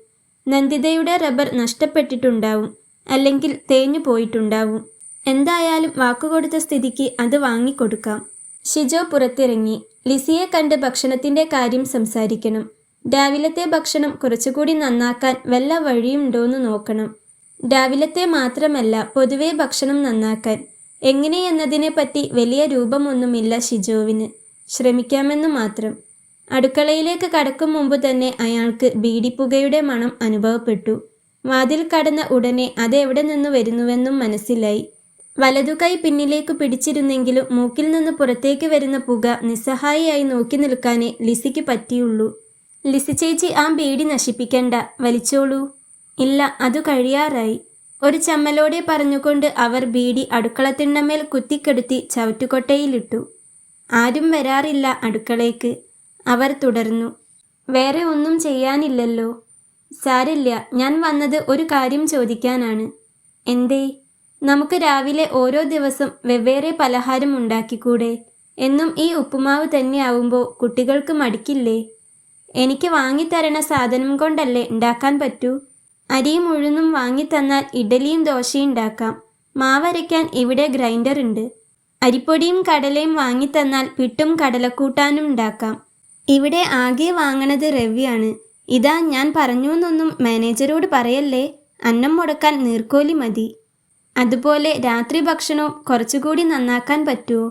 നന്ദിതയുടെ റബ്ബർ നഷ്ടപ്പെട്ടിട്ടുണ്ടാവും, അല്ലെങ്കിൽ തേഞ്ഞു പോയിട്ടുണ്ടാവും. എന്തായാലും വാക്കുകൊടുത്ത സ്ഥിതിക്ക് അത് വാങ്ങിക്കൊടുക്കാം. ഷിജോ പുറത്തിറങ്ങി. ലിസിയെ കണ്ട് ഭക്ഷണത്തിൻ്റെ കാര്യം സംസാരിക്കണം. രാവിലത്തെ ഭക്ഷണം കുറച്ചുകൂടി നന്നാക്കാൻ വല്ല വഴിയുണ്ടോയെന്ന് നോക്കണം. രാവിലത്തെ മാത്രമല്ല, പൊതുവെ ഭക്ഷണം നന്നാക്കാൻ. എങ്ങനെയെന്നതിനെപ്പറ്റി വലിയ രൂപമൊന്നുമില്ല ഷിജോവിന്. ശ്രമിക്കാമെന്ന് മാത്രം. അടുക്കളയിലേക്ക് കടക്കും മുമ്പ് തന്നെ അയാൾക്ക് ബീഡിപ്പുകയുടെ മണം അനുഭവപ്പെട്ടു. വാതിൽ കടന്ന ഉടനെ അതെവിടെ നിന്ന് വരുന്നുവെന്നും മനസ്സിലായി. വലതുകൈ പിന്നിലേക്ക് പിടിച്ചിരുന്നെങ്കിലും മൂക്കിൽ നിന്ന് പുറത്തേക്ക് വരുന്ന പുക നിസ്സഹായിയായി നോക്കി നിൽക്കാനേ ലിസിക്ക് പറ്റിയുള്ളൂ. ലിസി ചേച്ചി, ആ ബീഡി നശിപ്പിക്കണ്ട, വലിച്ചോളൂ. ഇല്ല, അതു കഴിയാറായി. ഒരു ചമ്മലോടെ പറഞ്ഞുകൊണ്ട് അവർ ബീഡി അടുക്കളത്തിണ്ണമേൽ കുത്തിക്കെടുത്തി ചവറ്റുകൊട്ടയിലിട്ടു. ആരും വരാറില്ല അടുക്കളയ്ക്ക്. അവർ തുടർന്നു. വേറെ ഒന്നും ചെയ്യാനില്ലല്ലോ. സാരില്ല, ഞാൻ വന്നത് ഒരു കാര്യം ചോദിക്കാനാണ്. എന്തേ? നമുക്ക് രാവിലെ ഓരോ ദിവസം വെവ്വേറെ പലഹാരം ഉണ്ടാക്കിക്കൂടെ? എന്നും ഈ ഉപ്പുമാവ് തന്നെയാവുമ്പോൾ കുട്ടികൾക്ക് മടിക്കില്ലേ? എനിക്ക് വാങ്ങിത്തരണ സാധനം കൊണ്ടല്ലേ ഉണ്ടാക്കാൻ പറ്റൂ. അരിയും ഉഴുന്നും വാങ്ങിത്തന്നാൽ ഇഡലിയും ദോശയും ഉണ്ടാക്കാം. മാവരയ്ക്കാൻ ഇവിടെ ഗ്രൈൻഡർ ഉണ്ട്. അരിപ്പൊടിയും കടലയും വാങ്ങിത്തന്നാൽ പിട്ടും കടലക്കൂട്ടാനും ഉണ്ടാക്കാം. ഇവിടെ ആകെ വാങ്ങണത് റവ്യാണ്. ഇതാ, ഞാൻ പറഞ്ഞൂന്നൊന്നും മാനേജരോട് പറയല്ലേ. അന്നം മുടക്കാൻ നീർക്കോലി മതി. അതുപോലെ രാത്രി ഭക്ഷണവും കുറച്ചുകൂടി നന്നാക്കാൻ പറ്റുമോ?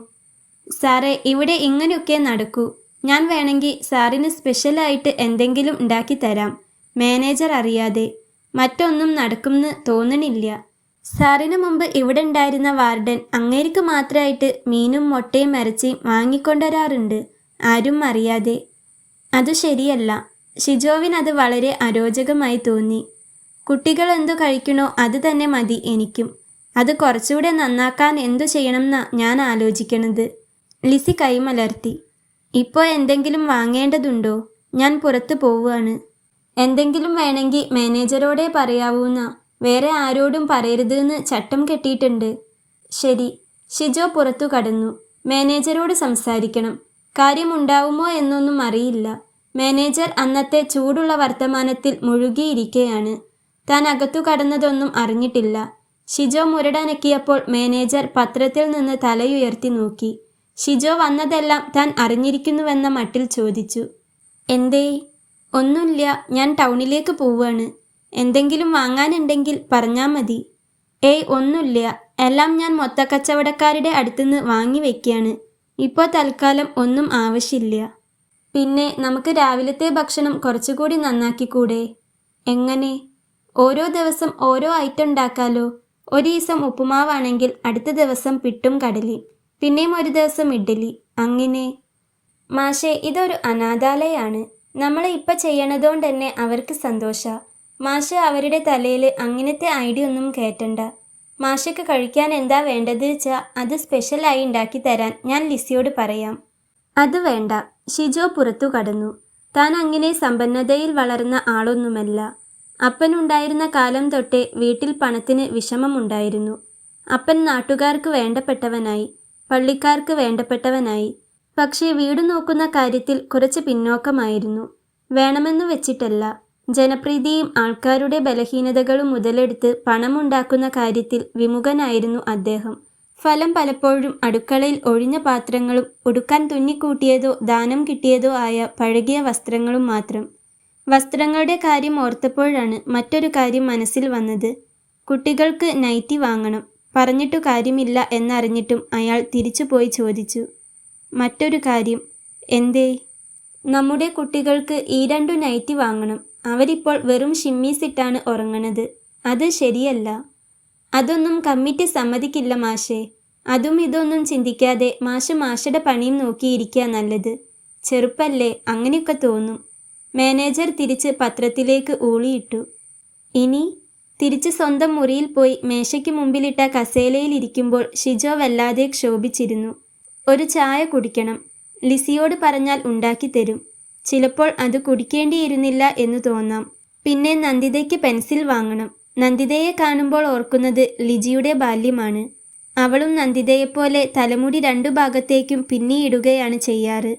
സാറേ, ഇവിടെ ഇങ്ങനെയൊക്കെ നടക്കൂ. ഞാൻ വേണമെങ്കിൽ സാറിന് സ്പെഷ്യലായിട്ട് എന്തെങ്കിലും ഉണ്ടാക്കി തരാം, മാനേജർ അറിയാതെ. മറ്റൊന്നും നടക്കുമെന്ന് തോന്നണില്ല. സാറിന് മുമ്പ് ഇവിടെ ഉണ്ടായിരുന്ന വാർഡൻ അങ്ങേർക്ക് മാത്രമായിട്ട് മീനും മുട്ടയും ഇറച്ചിയും വാങ്ങിക്കൊണ്ടുവരാറുണ്ട്, ആരും അറിയാതെ. അത് ശരിയല്ല. ഷിജോവിനത് വളരെ അരോചകമായി തോന്നി. കുട്ടികൾ എന്തു കഴിക്കണോ അത് തന്നെ മതി എനിക്കും. അത് കുറച്ചുകൂടെ നന്നാക്കാൻ എന്തു ചെയ്യണമെന്നാ ഞാൻ ആലോചിക്കണത്. ലിസി കൈമലർത്തി. ഇപ്പോൾ എന്തെങ്കിലും വാങ്ങേണ്ടതുണ്ടോ? ഞാൻ പുറത്ത് പോവുകയാണ്. എന്തെങ്കിലും വേണമെങ്കിൽ മാനേജരോടെ പറയാവൂന്നാ, വേറെ ആരോടും പറയരുതെന്ന് ചട്ടം കെട്ടിയിട്ടുണ്ട്. ശരി. ഷിജോ പുറത്തു കടന്നു. മാനേജരോട് സംസാരിക്കണം. കാര്യമുണ്ടാവുമോ എന്നൊന്നും അറിയില്ല. മാനേജർ അന്നത്തെ ചൂടുള്ള വർത്തമാനത്തിൽ മുഴുകിയിരിക്കുകയാണ്. താൻ അകത്തു കടന്നതൊന്നും അറിഞ്ഞിട്ടില്ല. ഷിജോ മുരടനക്കിയപ്പോൾ മാനേജർ പത്രത്തിൽ നിന്ന് തലയുയർത്തി നോക്കി. ഷിജോ വന്നതെല്ലാം താൻ അറിഞ്ഞിരിക്കുന്നുവെന്ന മട്ടിൽ ചോദിച്ചു. എന്തേ? ഒന്നുമില്ല, ഞാൻ ടൗണിലേക്ക് പോവുകയാണ്. എന്തെങ്കിലും വാങ്ങാനുണ്ടെങ്കിൽ പറഞ്ഞാൽ മതി. ഏയ് ഒന്നുമില്ല, എല്ലാം ഞാൻ മൊത്തക്കച്ചവടക്കാരുടെ അടുത്തുനിന്ന് വാങ്ങി വയ്ക്കുകയാണ്. ഇപ്പോൾ തൽക്കാലം ഒന്നും ആവശ്യമില്ല. പിന്നെ നമുക്ക് രാവിലത്തെ ഭക്ഷണം കുറച്ചുകൂടി നന്നാക്കിക്കൂടെ? എങ്ങനെ? ഓരോ ദിവസം ഓരോ ഐറ്റം ഉണ്ടാക്കാലോ. ഒരു ദിവസം ഉപ്പുമാവാണെങ്കിൽ അടുത്ത ദിവസം പിട്ടും കടലയും, പിന്നെയും ഒരു ദിവസം ഇഡ്ഡലി, അങ്ങനെ. മാഷേ, ഇതൊരു അനാഥാലയാണ്. നമ്മൾ ഇപ്പം ചെയ്യണതുകൊണ്ട് തന്നെ അവർക്ക് സന്തോഷ. മാഷ് അവരുടെ തലയിൽ അങ്ങനത്തെ ഐഡിയ ഒന്നും കയറ്റണ്ട. മാഷയ്ക്ക് കഴിക്കാൻ എന്താ വേണ്ടത് വെച്ചാൽ അത് സ്പെഷ്യലായി ഉണ്ടാക്കി തരാൻ ഞാൻ ലിസിയോട് പറയാം. അത് വേണ്ട. ഷിജോ പുറത്തു കടന്നു. താൻ അങ്ങനെ സമ്പന്നതയിൽ വളർന്ന ആളൊന്നുമല്ല. അപ്പനുണ്ടായിരുന്ന കാലം തൊട്ടേ വീട്ടിൽ പണത്തിന് വിഷമമുണ്ടായിരുന്നു. അപ്പൻ നാട്ടുകാർക്ക് വേണ്ടപ്പെട്ടവനായി, പള്ളിക്കാർക്ക് വേണ്ടപ്പെട്ടവനായി. പക്ഷേ വീട് നോക്കുന്ന കാര്യത്തിൽ കുറച്ച് പിന്നോക്കമായിരുന്നു. വേണമെന്നു വെച്ചിട്ടല്ല, ജനപ്രീതിയും ആൾക്കാരുടെ ബലഹീനതകളും മുതലെടുത്ത് പണമുണ്ടാക്കുന്ന കാര്യത്തിൽ വിമുഖനായിരുന്നു അദ്ദേഹം. ഫലം പലപ്പോഴും അടുക്കളയിൽ ഒഴിഞ്ഞ പാത്രങ്ങളും ഉടുക്കാൻ തുന്നിക്കൂട്ടിയതോ ദാനം കിട്ടിയതോ ആയ പഴകിയ വസ്ത്രങ്ങളും മാത്രം. വസ്ത്രങ്ങളുടെ കാര്യം ഓർത്തപ്പോഴാണ് മറ്റൊരു കാര്യം മനസ്സിൽ വന്നത്. കുട്ടികൾക്ക് നൈറ്റി വാങ്ങണം. പറഞ്ഞിട്ടു കാര്യമില്ല എന്നറിഞ്ഞിട്ടും അയാൾ തിരിച്ചുപോയി ചോദിച്ചു. മറ്റൊരു കാര്യം? എന്തേ? നമ്മുടെ കുട്ടികൾക്ക് ഈ 2 നൈറ്റി വാങ്ങണം. അവരിപ്പോൾ വെറും ഷിമ്മീസിട്ടാണ് ഉറങ്ങണത്. അത് ശരിയല്ല. അതൊന്നും കമ്മിറ്റി സമ്മതിക്കില്ല മാഷേ. അതും ഇതൊന്നും ചിന്തിക്കാതെ മാഷയുടെ പണിയും നോക്കിയിരിക്കുക നല്ലത്. ചെറുപ്പല്ലേ, അങ്ങനെയൊക്കെ തോന്നും. മാനേജർ തിരിച്ച് പത്രത്തിലേക്ക് ഊളിയിട്ടു. ഇനി തിരിച്ച് സ്വന്തം മുറിയിൽ പോയി മേശയ്ക്ക് മുമ്പിലിട്ട കസേലയിലിരിക്കുമ്പോൾ ഷിജോ വല്ലാതെ ക്ഷോഭിച്ചിരുന്നു. ഒരു ചായ കുടിക്കണം. ലിസിയോട് പറഞ്ഞാൽ ഉണ്ടാക്കി തരും. ചിലപ്പോൾ അത് കുടിക്കേണ്ടിയിരുന്നില്ല എന്ന് തോന്നാം. പിന്നെ നന്ദിതയ്ക്ക് പെൻസിൽ വാങ്ങണം. നന്ദിതയെ കാണുമ്പോൾ ഓർക്കുന്നത് ലിജിയുടെ ബാല്യമാണ്. അവളും നന്ദിതയെപ്പോലെ തലമുടി രണ്ടു ഭാഗത്തേക്കും പിന്നിയിടുകയാണ് ചെയ്യാറ്.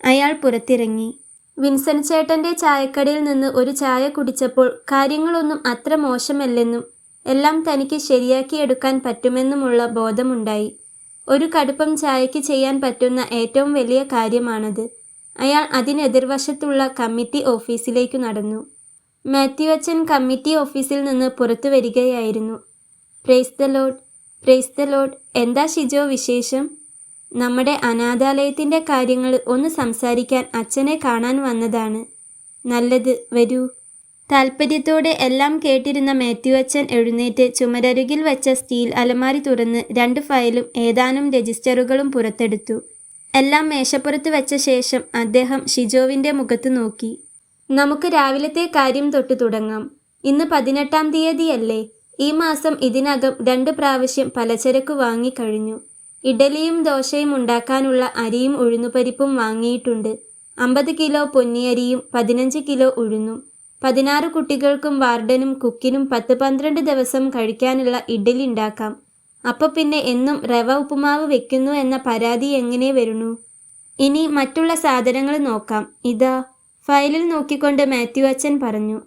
അയാൾ പുറത്തിറങ്ങി. വിൻസെന്റ് ചേട്ടന്റെ ചായക്കടയിൽ നിന്ന് ഒരു ചായ കുടിച്ചപ്പോൾ കാര്യങ്ങളൊന്നും അത്ര മോശമല്ലെന്നും എല്ലാം തനിക്ക് ശരിയാക്കിയെടുക്കാൻ പറ്റുമെന്നുമുള്ള ബോധമുണ്ടായി. ഒരു കടുപ്പം ചായയ്ക്ക് ചെയ്യാൻ പറ്റുന്ന ഏറ്റവും വലിയ കാര്യമാണത്. അയാൾ അതിനെതിർവശത്തുള്ള കമ്മിറ്റി ഓഫീസിലേക്ക് നടന്നു. മാത്യു അച്ഛൻ കമ്മിറ്റി ഓഫീസിൽ നിന്ന് പുറത്തു വരികയായിരുന്നു. Praise the Lord, praise the Lord. എന്താ ഷിജോ വിശേഷം? നമ്മുടെ അനാഥാലയത്തിൻ്റെ കാര്യങ്ങൾ ഒന്ന് സംസാരിക്കാൻ അച്ഛനെ കാണാൻ വന്നതാണ്. നല്ലത്, വരൂ. താൽപ്പര്യത്തോടെ എല്ലാം കേട്ടിരുന്ന മാത്യു അച്ഛൻ എഴുന്നേറ്റ് ചുമരരുകിൽ വെച്ച സ്റ്റീൽ അലമാരി തുറന്ന് 2 ഫയലും ഏതാനും രജിസ്റ്ററുകളും പുറത്തെടുത്തു. എല്ലാം മേശപ്പുറത്ത് വെച്ച ശേഷം അദ്ദേഹം ഷിജോവിൻ്റെ മുഖത്ത് നോക്കി. നമുക്ക് രാവിലത്തെ കാര്യം തൊട്ട് തുടങ്ങാം. ഇന്ന് 18-ാം തീയതിയല്ലേ? ഈ മാസം ഇതിനകം 2 പ്രാവശ്യം പലചരക്ക് വാങ്ങിക്കഴിഞ്ഞു. ഇഡലിയും ദോശയും ഉണ്ടാക്കാനുള്ള അരിയും ഉഴുന്നുപരിപ്പും വാങ്ങിയിട്ടുണ്ട്. 50 കിലോ പൊന്നിയരിയും 15 കിലോ ഉഴുന്നും. 16 കുട്ടികൾക്കും വാർഡനും കുക്കിനും 10-12 ദിവസം കഴിക്കാനുള്ള ഇഡലി ഉണ്ടാക്കാം. അപ്പോൾ പിന്നെ എന്നും റവ ഉപ്പുമാവ് വെക്കുന്നു എന്ന പരാതി എങ്ങനെ വരുന്നു? ഇനി മറ്റുള്ള സാധനങ്ങൾ നോക്കാം. ഇതാ. ഫയലിൽ നോക്കിക്കൊണ്ട് മാത്യു അച്ഛൻ പറഞ്ഞു.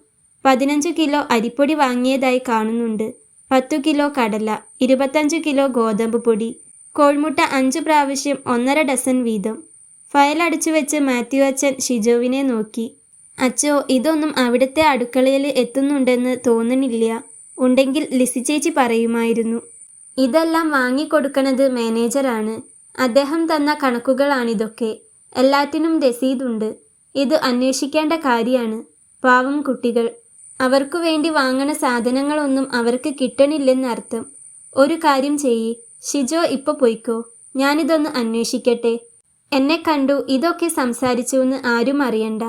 15 കിലോ അരിപ്പൊടി വാങ്ങിയതായി കാണുന്നുണ്ട്. 10 കിലോ കടല, 25 കിലോ ഗോതമ്പ് പൊടി, കോഴിമുട്ട 5 പ്രാവശ്യം 1.5 ഡസൻ വീതം. ഫയൽ അടിച്ചു വെച്ച് മാത്യു അച്ഛൻ ഷിജോവിനെ നോക്കി. അച്ചോ, ഇതൊന്നും അവിടുത്തെ അടുക്കളയിൽ എത്തുന്നുണ്ടെന്ന് തോന്നണില്ല. ഉണ്ടെങ്കിൽ ലിസി ചേച്ചി പറയുമായിരുന്നു. ഇതെല്ലാം വാങ്ങിക്കൊടുക്കണത് മാനേജറാണ്. അദ്ദേഹം തന്ന കണക്കുകളാണിതൊക്കെ. എല്ലാറ്റിനും രസീതുണ്ട്. ഇത് അന്വേഷിക്കേണ്ട കാര്യമാണ്. പാവം കുട്ടികൾ. അവർക്കു വേണ്ടി വാങ്ങണ സാധനങ്ങളൊന്നും അവർക്ക് കിട്ടണില്ലെന്നർത്ഥം. ഒരു കാര്യം ചെയ്യ് ഷിജോ, ഇപ്പോൾ പോയിക്കോ. ഞാനിതൊന്ന് അന്വേഷിക്കട്ടെ. എന്നെ കണ്ടു ഇതൊക്കെ സംസാരിച്ചുവെന്ന് ആരും അറിയണ്ട.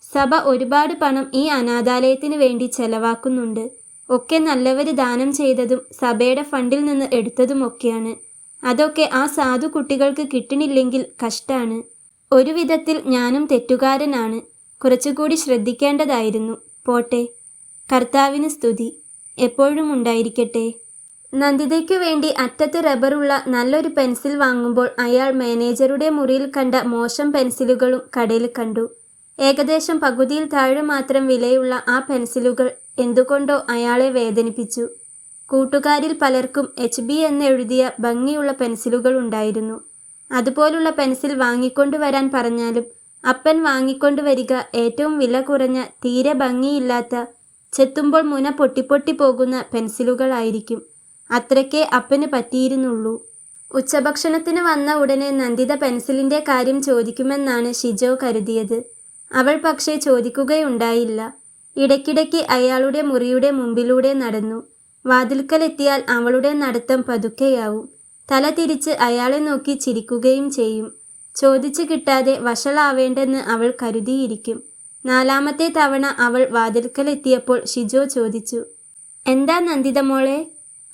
സഭ ഒരുപാട് പണം ഈ അനാഥാലയത്തിന് വേണ്ടി ചെലവാക്കുന്നുണ്ട്. ഒക്കെ നല്ലവർ ദാനം ചെയ്തതും സഭയുടെ ഫണ്ടിൽ നിന്ന് എടുത്തതുമൊക്കെയാണ്. അതൊക്കെ ആ സാധു കുട്ടികൾക്ക് കിട്ടണില്ലെങ്കിൽ കഷ്ടാണ്. ഒരു വിധത്തിൽ ഞാനും തെറ്റുകാരനാണ്. കുറച്ചുകൂടി ശ്രദ്ധിക്കേണ്ടതായിരുന്നു. പോട്ടെ. കർത്താവിന് സ്തുതി എപ്പോഴും ഉണ്ടായിരിക്കട്ടെ. നന്ദിതയ്ക്കു വേണ്ടി അറ്റത്ത് റബ്ബറുള്ള നല്ലൊരു പെൻസിൽ വാങ്ങുമ്പോൾ അയാൾ മാനേജറുടെ മുറിയിൽ കണ്ട മോശം പെൻസിലുകളും കടയിൽ കണ്ടു. ഏകദേശം പകുതിയിൽ താഴെ മാത്രം വിലയുള്ള ആ പെൻസിലുകൾ എന്തുകൊണ്ടോ അയാളെ വേദനിപ്പിച്ചു. കൂട്ടുകാരിൽ പലർക്കും HB എന്നെഴുതിയ ഭംഗിയുള്ള പെൻസിലുകൾ ഉണ്ടായിരുന്നു. അതുപോലുള്ള പെൻസിൽ വാങ്ങിക്കൊണ്ടുവരാൻ പറഞ്ഞാലും അപ്പൻ വാങ്ങിക്കൊണ്ടുവരിക ഏറ്റവും വില കുറഞ്ഞ, തീരെ ഭംഗിയില്ലാത്ത, ചെത്തുമ്പോൾ മുന പൊട്ടിപ്പൊട്ടി പോകുന്ന പെൻസിലുകളായിരിക്കും. അത്രയ്ക്കേ അപ്പന് പറ്റിയിരുന്നുള്ളൂ. ഉച്ചഭക്ഷണത്തിന് വന്ന ഉടനെ നന്ദിത പെൻസിലിൻ്റെ കാര്യം ചോദിക്കുമെന്നാണ് ഷിജോ കരുതിയത്. അവൾ പക്ഷേ ചോദിക്കുകയുണ്ടായില്ല. ഇടയ്ക്കിടയ്ക്ക് അയാളുടെ മുറിയുടെ മുമ്പിലൂടെ നടന്നു. വാതിൽക്കലെത്തിയാൽ അവളുടെ നടത്തം പതുക്കെയാവും. തല തിരിച്ച് അയാളെ നോക്കി ചിരിക്കുകയും ചെയ്യും. ചോദിച്ചു കിട്ടാതെ വഷളാവേണ്ടെന്ന് അവൾ കരുതിയിരിക്കും. 4ാമത്തെ തവണ അവൾ വാതിൽക്കലെത്തിയപ്പോൾ ഷിജോ ചോദിച്ചു, എന്താ നന്ദിത മോളെ?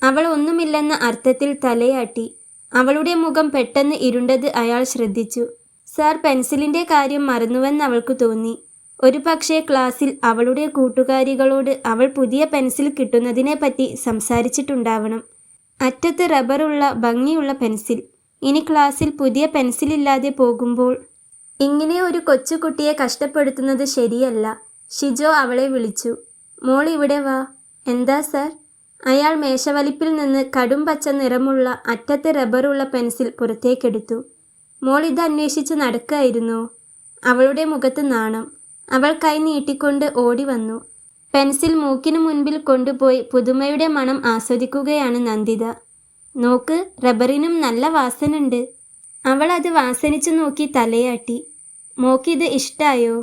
അവൾ ഒന്നുമില്ലെന്ന അർത്ഥത്തിൽ തലയാട്ടി. അവളുടെ മുഖം പെട്ടെന്ന് ഇരുണ്ടത് അയാൾ ശ്രദ്ധിച്ചു. സാർ, പെൻസിലിൻ്റെ കാര്യം മറന്നുവെന്ന് അവൾക്ക് തോന്നി. ഒരു പക്ഷേ ക്ലാസ്സിൽ അവളുടെ കൂട്ടുകാരികളോട് അവൾ പുതിയ പെൻസിൽ കിട്ടുന്നതിനെപ്പറ്റി സംസാരിച്ചിട്ടുണ്ടാവണം. അറ്റത്ത് റബ്ബറുള്ള ഭംഗിയുള്ള പെൻസിൽ. ഇനി ക്ലാസ്സിൽ പുതിയ പെൻസിലില്ലാതെ പോകുമ്പോൾ ഇങ്ങനെ ഒരു കൊച്ചുകുട്ടിയെ കഷ്ടപ്പെടുത്തുന്നത് ശരിയല്ല. ഷിജോ അവളെ വിളിച്ചു. മോൾ ഇവിടെ വാ. എന്താ സാർ? അയാൾ മേശവലിപ്പിൽ നിന്ന് കടും പച്ച നിറമുള്ള അറ്റത്ത് റബ്ബറുള്ള പെൻസിൽ പുറത്തേക്കെടുത്തു. മോൾ ഇത് അന്വേഷിച്ച് നടക്കായിരുന്നോ? അവളുടെ മുഖത്ത് നാണം. അവൾ കൈ നീട്ടിക്കൊണ്ട് ഓടി വന്നു. പെൻസിൽ മൂക്കിനു മുൻപിൽ കൊണ്ടുപോയി പുതുമയുടെ മണം ആസ്വദിക്കുകയാണ് നന്ദിത. നോക്ക്, റബ്ബറിനും നല്ല വാസനുണ്ട്. അവൾ അത് വാസനിച്ചു നോക്കി തലയാട്ടി. മോക്കിത് ഇഷ്ടായോ?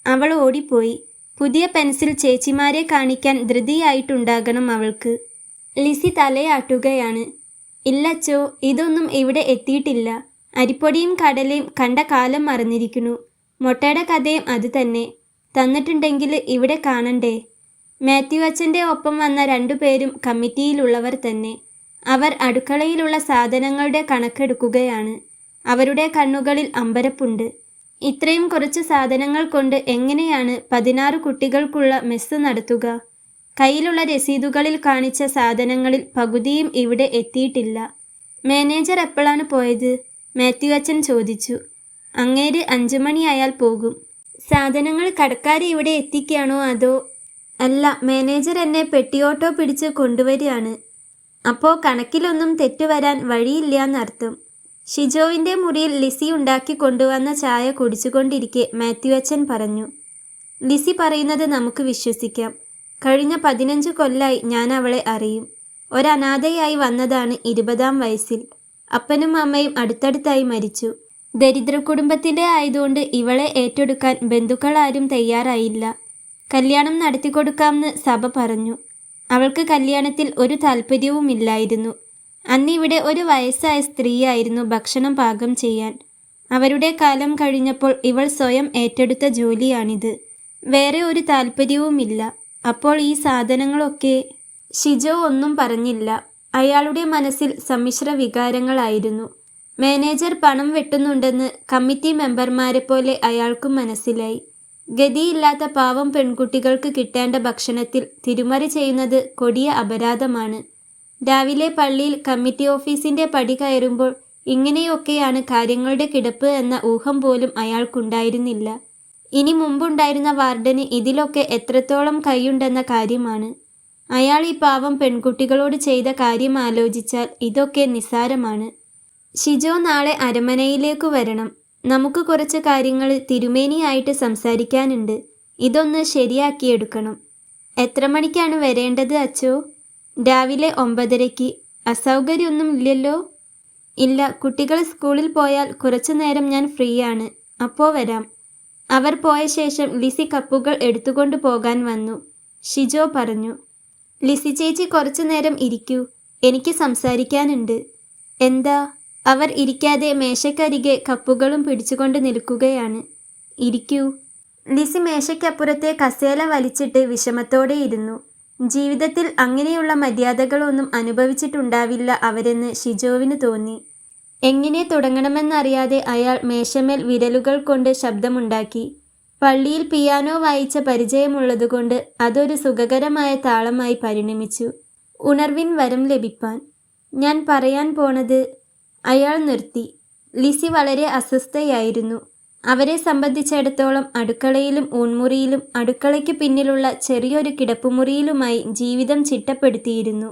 അവൾ ഓടിപ്പോയി. പുതിയ പെൻസിൽ ചേച്ചിമാരെ കാണിക്കാൻ ധൃതിയായിട്ടുണ്ടാകണം അവൾക്ക്. ലിസി തലയാട്ടുകയാണ്. ഇല്ലച്ചോ, ഇതൊന്നും ഇവിടെ എത്തിയിട്ടില്ല. അരിപ്പൊടിയും കടലയും കണ്ട കാലം മറന്നിരിക്കുന്നു. മൊട്ടയുടെ കഥയും അത് തന്നെ. തന്നിട്ടുണ്ടെങ്കിൽ ഇവിടെ കാണണ്ടേ? മാത്യു അച്ഛൻ്റെ ഒപ്പം വന്ന 2 പേരും കമ്മിറ്റിയിലുള്ളവർ തന്നെ. അവർ അടുക്കളയിലുള്ള സാധനങ്ങളുടെ കണക്കെടുക്കുകയാണ്. അവരുടെ കണ്ണുകളിൽ അമ്പരപ്പുണ്ട്. ഇത്രയും കുറച്ച് സാധനങ്ങൾ കൊണ്ട് എങ്ങനെയാണ് 16 കുട്ടികൾക്കുള്ള മെസ്സ് നടത്തുക? കയ്യിലുള്ള രസീതുകളിൽ കാണിച്ച സാധനങ്ങളിൽ പകുതിയും ഇവിടെ എത്തിയിട്ടില്ല. മാനേജർ എപ്പോഴാണ് പോയത്? മാത്യു അച്ഛൻ ചോദിച്ചു. അങ്ങേര് 5 മണിയായാൽ പോകും. സാധനങ്ങൾ കടക്കാരെ ഇവിടെ എത്തിക്കുകയാണോ അതോ? അല്ല, മാനേജർ എന്നെ പെട്ടിയോട്ടോ പിടിച്ച് കൊണ്ടുവരികയാണ്. അപ്പോൾ കണക്കിലൊന്നും തെറ്റ് വരാൻ വഴിയില്ലയെന്നർത്ഥം. ഷിജോവിൻ്റെ മുറിയിൽ ലിസി ഉണ്ടാക്കി കൊണ്ടുവന്ന ചായ കുടിച്ചുകൊണ്ടിരിക്കെ മാത്യു അച്ഛൻ പറഞ്ഞു. ലിസി പറയുന്നത് നമുക്ക് വിശ്വസിക്കാം. കഴിഞ്ഞ 15 കൊല്ലായി ഞാൻ അവളെ അറിയും. ഒരനാഥയായി വന്നതാണ് 20-ാം വയസ്സിൽ. അപ്പനും അമ്മയും അടുത്തടുത്തായി മരിച്ചു. ദരിദ്ര കുടുംബത്തിൻ്റെ ആയതുകൊണ്ട് ഇവളെ ഏറ്റെടുക്കാൻ ബന്ധുക്കളാരും തയ്യാറായില്ല. കല്യാണം നടത്തിക്കൊടുക്കാമെന്ന് സഭ പറഞ്ഞു. അവൾക്ക് കല്യാണത്തിൽ ഒരു താല്പര്യവുമില്ലായിരുന്നു. അന്നിവിടെ ഒരു വയസ്സായ സ്ത്രീയായിരുന്നു ഭക്ഷണം പാകം ചെയ്യാൻ. അവരുടെ കാലം കഴിഞ്ഞപ്പോൾ ഇവൾ സ്വയം ഏറ്റെടുത്ത ജോലിയാണിത്. വേറെ ഒരു താല്പര്യവുമില്ല. അപ്പോൾ ഈ സാധനങ്ങളൊക്കെ? ഷിജോ ഒന്നും പറഞ്ഞില്ല. അയാളുടെ മനസ്സിൽ സമ്മിശ്ര വികാരങ്ങളായിരുന്നു. മാനേജർ പണം വെട്ടുന്നുണ്ടെന്ന് കമ്മിറ്റി മെമ്പർമാരെ പോലെ അയാൾക്കും മനസ്സിലായി. ഗതിയില്ലാത്ത പാവം പെൺകുട്ടികൾക്ക് കിട്ടേണ്ട ഭക്ഷണത്തിൽ തിരുമറി ചെയ്യുന്നത് കൊടിയ അപരാധമാണ്. രാവിലെ പള്ളിയിൽ കമ്മിറ്റി ഓഫീസിൻ്റെ പടി കയറുമ്പോൾ ഇങ്ങനെയൊക്കെയാണ് കാര്യങ്ങളുടെ കിടപ്പ് എന്ന ഊഹം പോലും അയാൾക്കുണ്ടായിരുന്നില്ല. ഇനി മുമ്പുണ്ടായിരുന്ന വാർഡന് ഇതിലൊക്കെ എത്രത്തോളം കൈയുണ്ടെന്ന കാര്യമാണ്. അയാൾ ഈ പാവം പെൺകുട്ടികളോട് ചെയ്ത കാര്യം ആലോചിച്ചാൽ ഇതൊക്കെ നിസ്സാരമാണ്. ഷിജോ നാളെ അരമനയിലേക്ക് വരണം. നമുക്ക് കുറച്ച് കാര്യങ്ങൾ തിരുമേനിയായിട്ട് സംസാരിക്കാനുണ്ട്. ഇതൊന്ന് ശരിയാക്കിയെടുക്കണം. എത്ര മണിക്കാണ് വരേണ്ടത് അച്ചോ? രാവിലെ 9:30. അസൗകര്യമൊന്നും ഇല്ലല്ലോ? ഇല്ല, കുട്ടികൾ സ്കൂളിൽ പോയാൽ കുറച്ചു നേരം ഞാൻ ഫ്രീ ആണ്. അപ്പോൾ വരാം. അവർ പോയ ശേഷം ലിസി കപ്പുകൾ എടുത്തുകൊണ്ട് പോകാൻ വന്നു. ഷിജോ പറഞ്ഞു. ലിസി ചേച്ചി കുറച്ചു നേരം ഇരിക്കൂ, എനിക്ക് സംസാരിക്കാനുണ്ട്. എന്താ? അവർ ഇരിക്കാതെ മേശക്കരികെ കപ്പുകളും പിടിച്ചുകൊണ്ട് നിൽക്കുകയാണ്. ഇരിക്കൂ. ലിസി മേശയ്ക്കപ്പുറത്തെ കസേല വലിച്ചിട്ട് വിഷമത്തോടെ ഇരുന്നു. ജീവിതത്തിൽ അങ്ങനെയുള്ള മര്യാദകളൊന്നും അനുഭവിച്ചിട്ടുണ്ടാവില്ല അവരെന്ന് ഷിജോവിന് തോന്നി. എങ്ങനെ തുടങ്ങണമെന്നറിയാതെ അയാൾ മേശമേൽ വിരലുകൾ കൊണ്ട് ശബ്ദമുണ്ടാക്കി. പള്ളിയിൽ പിയാനോ വായിച്ച പരിചയമുള്ളതുകൊണ്ട് അതൊരു സുഖകരമായ താളമായി പരിണമിച്ചു. ഉണർവിൻ വരം ലഭിപ്പാൻ. ഞാൻ പറയാൻ പോണത്. അയാൾ നിർത്തി. ലിസി വളരെ അസ്വസ്ഥയായിരുന്നു. അവരെ സംബന്ധിച്ചിടത്തോളം അടുക്കളയിലും ഊൺമുറിയിലും അടുക്കളയ്ക്ക് പിന്നിലുള്ള ചെറിയൊരു കിടപ്പുമുറിയിലുമായി ജീവിതം ചിട്ടപ്പെടുത്തിയിരുന്നു.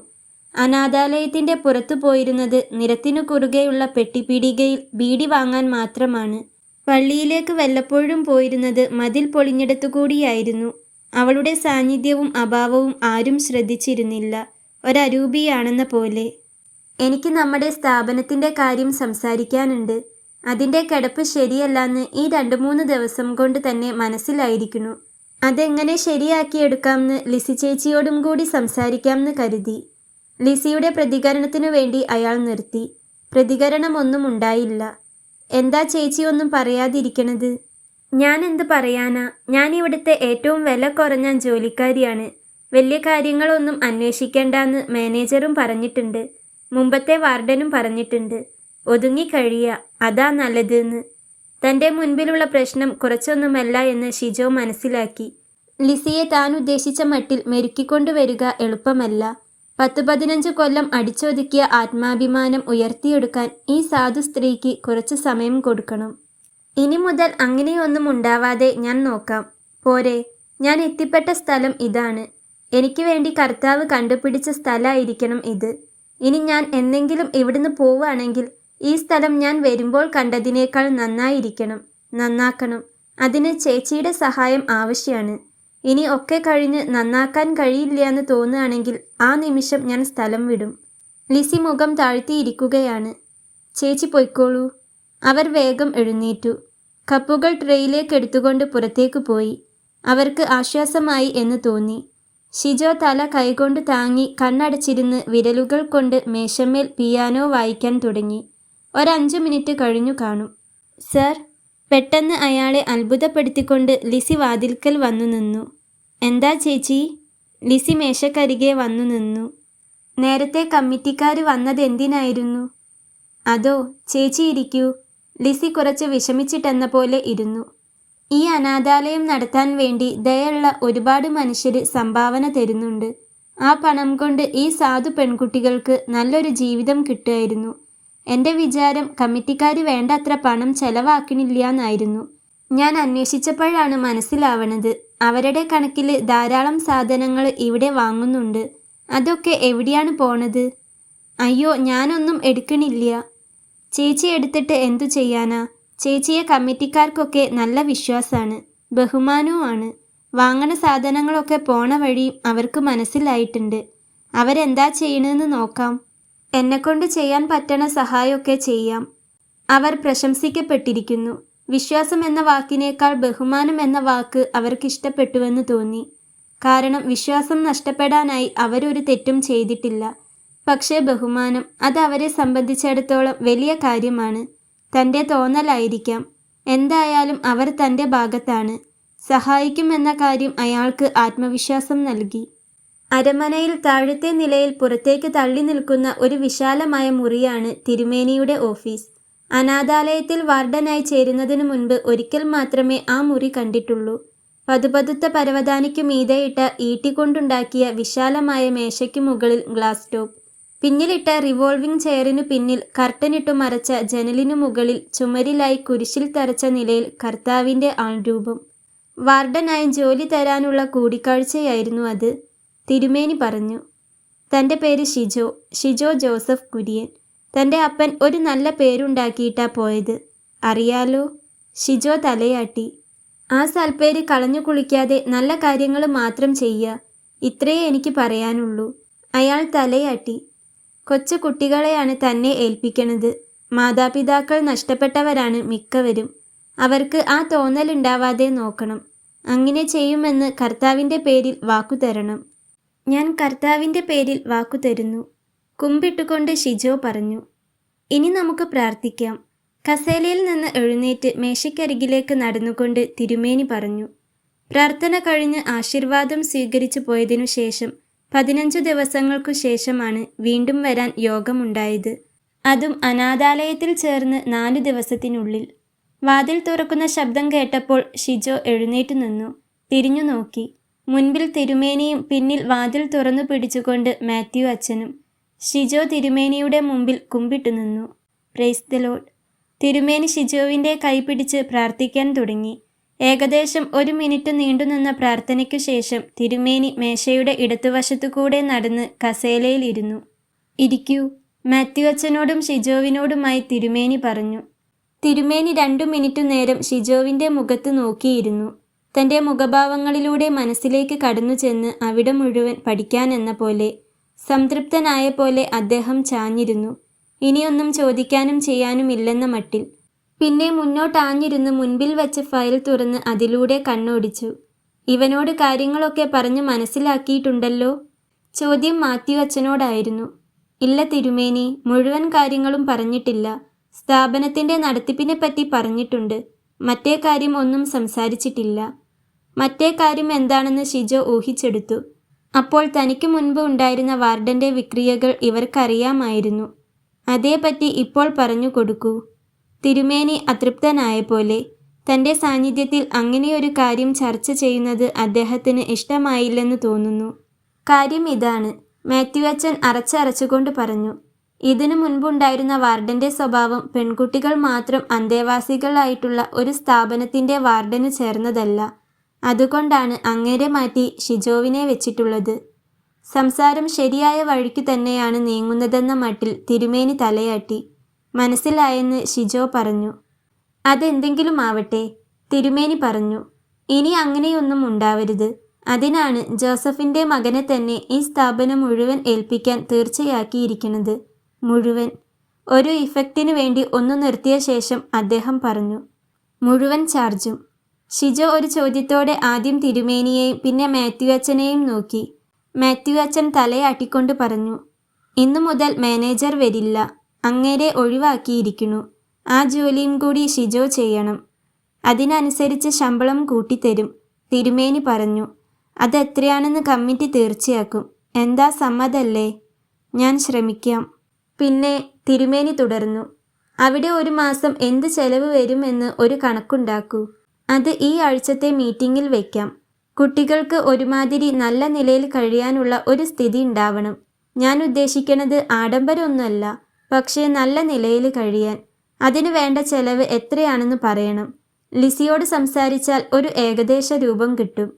അനാഥാലയത്തിൻ്റെ പുറത്തു പോയിരുന്നത് നിരത്തിനു കുറുകെയുള്ള പെട്ടിപ്പീടികയിൽ ബീഡി വാങ്ങാൻ മാത്രമാണ്. പള്ളിയിലേക്ക് വല്ലപ്പോഴും പോയിരുന്നത് മതിൽ പൊളിഞ്ഞെടുത്തുകൂടിയായിരുന്നു. അവളുടെ സാന്നിധ്യവും അഭാവവും ആരും ശ്രദ്ധിച്ചിരുന്നില്ല. ഒരരൂപിയാണെന്ന പോലെ. എനിക്ക് നമ്മുടെ സ്ഥാപനത്തിൻ്റെ കാര്യം സംസാരിക്കാനുണ്ട്. അതിൻ്റെ കിടപ്പ് ശരിയല്ലെന്ന് ഈ 2-3 ദിവസം കൊണ്ട് തന്നെ മനസ്സിലായിരിക്കുന്നു. അതെങ്ങനെ ശരിയാക്കിയെടുക്കാമെന്ന് ലിസി ചേച്ചിയോടും കൂടി സംസാരിക്കാമെന്ന് കരുതി. ലിസിയുടെ പ്രതികരണത്തിനു വേണ്ടി അയാൾ നിർത്തി. പ്രതികരണമൊന്നും ഉണ്ടായില്ല. എന്താ ചേച്ചി ഒന്നും പറയാതിരിക്കണത്? ഞാൻ എന്ത് പറയാനാ? ഞാൻ ഇവിടുത്തെ ഏറ്റവും വില കുറഞ്ഞ ജോലിക്കാരിയാണ്. വലിയ കാര്യങ്ങളൊന്നും അന്വേഷിക്കേണ്ടെന്ന് മാനേജറും പറഞ്ഞിട്ടുണ്ട്. മുമ്പത്തെ വാർഡനും പറഞ്ഞിട്ടുണ്ട്. ഒതുങ്ങിക്കഴിയുക, അതാ നല്ലതെന്ന്. തൻ്റെ മുൻപിലുള്ള പ്രശ്നം കുറച്ചൊന്നുമല്ല എന്ന് ഷിജോ മനസ്സിലാക്കി. ലിസിയെ താൻ ഉദ്ദേശിച്ച മട്ടിൽ മെരുക്കിക്കൊണ്ടുവരിക എളുപ്പമല്ല. 10-15 കൊല്ലം അടിച്ചൊതുക്കിയ ആത്മാഭിമാനം ഉയർത്തിയെടുക്കാൻ ഈ സാധു സ്ത്രീക്ക് കുറച്ച് സമയം കൊടുക്കണം. ഇനി മുതൽ അങ്ങനെയൊന്നും ഉണ്ടാവാതെ ഞാൻ നോക്കാം. പോരെ? ഞാൻ എത്തിപ്പെട്ട സ്ഥലം ഇതാണ്. എനിക്ക് വേണ്ടി കർത്താവ് കണ്ടുപിടിച്ച സ്ഥലമായിരിക്കണം ഇത്. ഇനി ഞാൻ എന്നെങ്കിലും ഇവിടുന്ന് പോവുകയാണെങ്കിൽ ഈ സ്ഥലം ഞാൻ വരുമ്പോൾ കണ്ടതിനേക്കാൾ നന്നാക്കണം. അതിന് ചേച്ചിയുടെ സഹായം ആവശ്യമാണ്. ഇനി ഒക്കെ കഴിഞ്ഞ് നന്നാക്കാൻ കഴിയില്ല എന്ന് തോന്നുകയാണെങ്കിൽ ആ നിമിഷം ഞാൻ സ്ഥലം വിടും. ലിസി മുഖം താഴ്ത്തിയിരിക്കുകയാണ്. ചേച്ചി പൊയ്ക്കോളൂ. അവർ വേഗം എഴുന്നേറ്റു. കപ്പുകൾ ട്രേയിലേക്ക് എടുത്തുകൊണ്ട് പുറത്തേക്ക് പോയി. അവർക്ക് ആശ്വാസമായി എന്ന് തോന്നി. ഷിജോ തല കൈകൊണ്ട് താങ്ങി കണ്ണടച്ചിരുന്ന് വിരലുകൾ കൊണ്ട് മേശമേൽ പിയാനോ വായിക്കാൻ തുടങ്ങി. 5 മിനിറ്റ് കഴിഞ്ഞു കാണും. സർ. പെട്ടെന്ന് അയാളെ അത്ഭുതപ്പെടുത്തിക്കൊണ്ട് ലിസി വാതിൽക്കൽ വന്നു നിന്നു. എന്താ ചേച്ചി? ലിസി മേശക്കരികെ വന്നു നിന്നു. നേരത്തെ കമ്മിറ്റിക്കാർ വന്നതെന്തിനായിരുന്നു? അതോ, ചേച്ചി ഇരിക്കൂ. ലിസി കുറച്ച് വിഷമിച്ചിട്ടെന്ന പോലെ ഇരുന്നു. ഈ അനാഥാലയം നടത്താൻ വേണ്ടി ദയുള്ള ഒരുപാട് മനുഷ്യർ സംഭാവന തരുന്നുണ്ട്. ആ പണം കൊണ്ട് ഈ സാധു പെൺകുട്ടികൾക്ക് നല്ലൊരു ജീവിതം കിട്ടുമായിരുന്നു. എൻ്റെ വിചാരം കമ്മിറ്റിക്കാർ വേണ്ടത്ര പണം ചെലവാക്കണില്ല എന്നായിരുന്നു. ഞാൻ അന്വേഷിച്ചപ്പോഴാണ് മനസ്സിലാവണത് അവരുടെ കണക്കിൽ ധാരാളം സാധനങ്ങൾ ഇവിടെ വാങ്ങുന്നുണ്ട്. അതൊക്കെ എവിടെയാണ് പോണത്? അയ്യോ, ഞാനൊന്നും എടുക്കണില്ല. ചേച്ചി എടുത്തിട്ട് എന്തു ചെയ്യാനാ? ചേച്ചിയെ കമ്മിറ്റിക്കാർക്കൊക്കെ നല്ല വിശ്വാസമാണ്, ബഹുമാനവുമാണ്. വാങ്ങണ സാധനങ്ങളൊക്കെ പോണ വഴിയും അവർക്ക് മനസ്സിലായിട്ടുണ്ട്. അവരെന്താ ചെയ്യണമെന്ന് നോക്കാം. എന്നെക്കൊണ്ട് ചെയ്യാൻ പറ്റണ സഹായമൊക്കെ ചെയ്യാം. അവർ പ്രശംസിക്കപ്പെട്ടിരിക്കുന്നു. വിശ്വാസം എന്ന വാക്കിനേക്കാൾ ബഹുമാനം എന്ന വാക്ക് അവർക്കിഷ്ടപ്പെട്ടുവെന്ന് തോന്നി. കാരണം വിശ്വാസം നഷ്ടപ്പെടാനായി അവരൊരു തെറ്റും ചെയ്തിട്ടില്ല. പക്ഷേ ബഹുമാനം, അത് അവരെ സംബന്ധിച്ചിടത്തോളം വലിയ കാര്യമാണ്. തൻ്റെ തോന്നലായിരിക്കാം. എന്തായാലും അവർ തൻ്റെ ഭാഗത്താണ്. സഹായിക്കുമെന്ന കാര്യം അയാൾക്ക് ആത്മവിശ്വാസം നൽകി. അരമനയിൽ താഴത്തെ നിലയിൽ പുറത്തേക്ക് തള്ളി നിൽക്കുന്ന ഒരു വിശാലമായ മുറിയാണ് തിരുമേനിയുടെ ഓഫീസ്. അനാഥാലയത്തിൽ വാർഡനായി ചേരുന്നതിനു മുൻപ് ഒരിക്കൽ മാത്രമേ ആ മുറി കണ്ടിട്ടുള്ളൂ. പതുപതുത്ത പരവതാനിക്കു മീതെയിട്ട ഈട്ടിക്കൊണ്ടുണ്ടാക്കിയ വിശാലമായ മേശയ്ക്കു മുകളിൽ ഗ്ലാസ് ടോപ്പ്, പിന്നിലിട്ട റിവോൾവിംഗ് ചെയറിനു പിന്നിൽ കർട്ടനിട്ടു മറച്ച ജനലിനു മുകളിൽ ചുമരിലായി കുരിശിൽ തറച്ച നിലയിൽ കർത്താവിൻ്റെ ആൾരൂപം. വാർഡനായി ജോലി തരാനുള്ള കൂടിക്കാഴ്ചയായിരുന്നു അത്. തിരുമേനി പറഞ്ഞു. തൻ്റെ പേര് ഷിജോ ജോസഫ് കുര്യൻ. തൻ്റെ അപ്പൻ ഒരു നല്ല പേരുണ്ടാക്കിയിട്ടാ പോയത്, അറിയാലോ? ഷിജോ തലയാട്ടി. ആ സൽപ്പേര് കളഞ്ഞു കുളിക്കാതെ നല്ല കാര്യങ്ങൾ മാത്രം ചെയ്യുക, ഇത്രയേ എനിക്ക് പറയാനുള്ളൂ. അയാൾ തലയാട്ടി. കൊച്ചു കുട്ടികളെയാണ് തന്നെ ഏൽപ്പിക്കണത്. മാതാപിതാക്കൾ നഷ്ടപ്പെട്ടവരാണ് മിക്കവരും. അവർക്ക് ആ തോന്നലുണ്ടാവാതെ നോക്കണം. അങ്ങനെ ചെയ്യുമെന്ന് കർത്താവിൻ്റെ പേരിൽ വാക്കു തരണം. ഞാൻ കർത്താവിൻ്റെ പേരിൽ വാക്കു തരുന്നു, കുമ്പിട്ടുകൊണ്ട് ഷിജോ പറഞ്ഞു. ഇനി നമുക്ക് പ്രാർത്ഥിക്കാം. കസേലയിൽ നിന്ന് എഴുന്നേറ്റ് മേശയ്ക്കരികിലേക്ക് നടന്നുകൊണ്ട് തിരുമേനി പറഞ്ഞു. പ്രാർത്ഥന കഴിഞ്ഞ് ആശീർവാദം സ്വീകരിച്ചു പോയതിനു ശേഷം 15 ദിവസങ്ങൾക്കു ശേഷമാണ് വീണ്ടും വരാൻ യോഗമുണ്ടായത്. അതും അനാഥാലയത്തിൽ ചേർന്ന് 4 ദിവസത്തിനുള്ളിൽ. വാതിൽ തുറക്കുന്ന ശബ്ദം കേട്ടപ്പോൾ ഷിജോ എഴുന്നേറ്റ് നിന്നു. തിരിഞ്ഞു നോക്കി. മുൻപിൽ തിരുമേനിയും പിന്നിൽ വാതിൽ തുറന്നു പിടിച്ചുകൊണ്ട് മാത്യു അച്ഛനും. ഷിജോ തിരുമേനിയുടെ മുമ്പിൽ കുമ്പിട്ടു നിന്നു. Praise the Lord. തിരുമേനി ഷിജോവിൻ്റെ കൈ പിടിച്ച് പ്രാർത്ഥിക്കാൻ തുടങ്ങി. ഏകദേശം 1 മിനിറ്റ് നീണ്ടുനിന്ന പ്രാർത്ഥനയ്ക്കു ശേഷം തിരുമേനി മേശയുടെ ഇടതുവശത്തു കൂടെ നടന്ന് കസേലയിൽ ഇരുന്നു. ഇരിക്കൂ, മാത്യു അച്ഛനോടും ഷിജോവിനോടുമായി തിരുമേനി പറഞ്ഞു. തിരുമേനി 2 മിനിറ്റ് നേരം ഷിജോവിൻ്റെ മുഖത്ത് നോക്കിയിരുന്നു. തൻ്റെ മുഖഭാവങ്ങളിലൂടെ മനസ്സിലേക്ക് കടന്നു ചെന്ന് അവിടെ മുഴുവൻ പഠിക്കാനെന്ന പോലെ, സംതൃപ്തനായ പോലെ അദ്ദേഹം ചാഞ്ഞിരുന്നു. ഇനിയൊന്നും ചോദിക്കാനും ചെയ്യാനുമില്ലെന്ന മട്ടിൽ. പിന്നെ മുന്നോട്ടാഞ്ഞിരുന്ന് മുൻപിൽ വെച്ച് ഫയൽ തുറന്ന് അതിലൂടെ കണ്ണോടിച്ചു. ഇവനോട് കാര്യങ്ങളൊക്കെ പറഞ്ഞ് മനസ്സിലാക്കിയിട്ടുണ്ടല്ലോ? ചോദ്യം മാത്യു അച്ഛനോടായിരുന്നു. ഇല്ല തിരുമേനി, മുഴുവൻ കാര്യങ്ങളും പറഞ്ഞിട്ടില്ല. സ്ഥാപനത്തിൻ്റെ നടത്തിപ്പിനെപ്പറ്റി പറഞ്ഞിട്ടുണ്ട്. മറ്റേ കാര്യം ഒന്നും സംസാരിച്ചിട്ടില്ല. മറ്റേ കാര്യം എന്താണെന്ന് ഷിജോ ഊഹിച്ചെടുത്തു. അപ്പോൾ തനിക്ക് മുൻപ് ഉണ്ടായിരുന്ന വാർഡൻ്റെ വിക്രിയകൾ ഇവർക്കറിയാമായിരുന്നു. അതേപ്പറ്റി ഇപ്പോൾ പറഞ്ഞു കൊടുക്കൂ. തിരുമേനി അതൃപ്തനായ പോലെ. തൻ്റെ സാന്നിധ്യത്തിൽ അങ്ങനെയൊരു കാര്യം ചർച്ച ചെയ്യുന്നത് അദ്ദേഹത്തിന് ഇഷ്ടമായില്ലെന്ന് തോന്നുന്നു. കാര്യം ഇതാണ്, മാത്യു അച്ഛൻ അറച്ചരച്ചുകൊണ്ട് പറഞ്ഞു. ഇതിനു മുൻപുണ്ടായിരുന്ന വാർഡൻ്റെ സ്വഭാവം പെൺകുട്ടികൾ മാത്രം അന്തേവാസികളായിട്ടുള്ള ഒരു സ്ഥാപനത്തിൻ്റെ വാർഡന് ചേർന്നതല്ല. അതുകൊണ്ടാണ് അങ്ങേരെ മാറ്റി ഷിജോവിനെ വെച്ചിട്ടുള്ളത്. സംസാരം ശരിയായ വഴിക്കു തന്നെയാണ് നീങ്ങുന്നതെന്ന മട്ടിൽ തിരുമേനി തലയാട്ടി. മനസ്സിലായെന്ന് ഷിജോ പറഞ്ഞു. അതെന്തെങ്കിലും ആവട്ടെ, തിരുമേനി പറഞ്ഞു. ഇനി അങ്ങനെയൊന്നും ഉണ്ടാവരുത്. അതിനാണ് ജോസഫിൻ്റെ മകനെ തന്നെ ഈ സ്ഥാപനം മുഴുവൻ ഏൽപ്പിക്കാൻ തീർച്ചയാക്കിയിരിക്കുന്നത്. മുഴുവൻ. ഒരു ഇഫക്റ്റിനു വേണ്ടി ഒന്ന് നിർത്തിയ ശേഷം അദ്ദേഹം പറഞ്ഞു. മുഴുവൻ ചാർജും. ഷിജോ ഒരു ചോദ്യത്തോടെ ആദ്യം തിരുമേനിയെയും പിന്നെ മാത്യു അച്ഛനെയും നോക്കി. മാത്യു അച്ഛൻ തലയാട്ടിക്കൊണ്ട് പറഞ്ഞു. ഇന്നു മുതൽ മാനേജർ വരില്ല. അങ്ങേരെ ഒഴിവാക്കിയിരിക്കുന്നു. ആ ജോലിയും കൂടി ഷിജോ ചെയ്യണം. അതിനനുസരിച്ച് ശമ്പളം കൂട്ടിത്തരും, തിരുമേനി പറഞ്ഞു. അതെത്രയാണെന്ന് കമ്മിറ്റി തീർച്ചയാക്കും. എന്താ, സമ്മതല്ലേ? ഞാൻ ശ്രമിക്കാം. പിന്നെ തിരുമേനി തുടർന്നു. അവിടെ 1 മാസം എന്ത് ചെലവ് വരുമെന്ന് ഒരു കണക്കുണ്ടാക്കൂ. അത് ഈ ആഴ്ചത്തെ മീറ്റിംഗിൽ വയ്ക്കാം. കുട്ടികൾക്ക് ഒരുമാതിരി നല്ല നിലയിൽ കഴിയാനുള്ള ഒരു സ്ഥിതി ഉണ്ടാവണം. ഞാൻ ഉദ്ദേശിക്കുന്നത് ആഡംബരമൊന്നുമല്ല, പക്ഷേ നല്ല നിലയിൽ കഴിയാൻ. അതിനു വേണ്ട ചെലവ് എത്രയാണെന്ന് പറയണം. ലിസിയോട് സംസാരിച്ചാൽ ഒരു ഏകദേശ രൂപം കിട്ടും.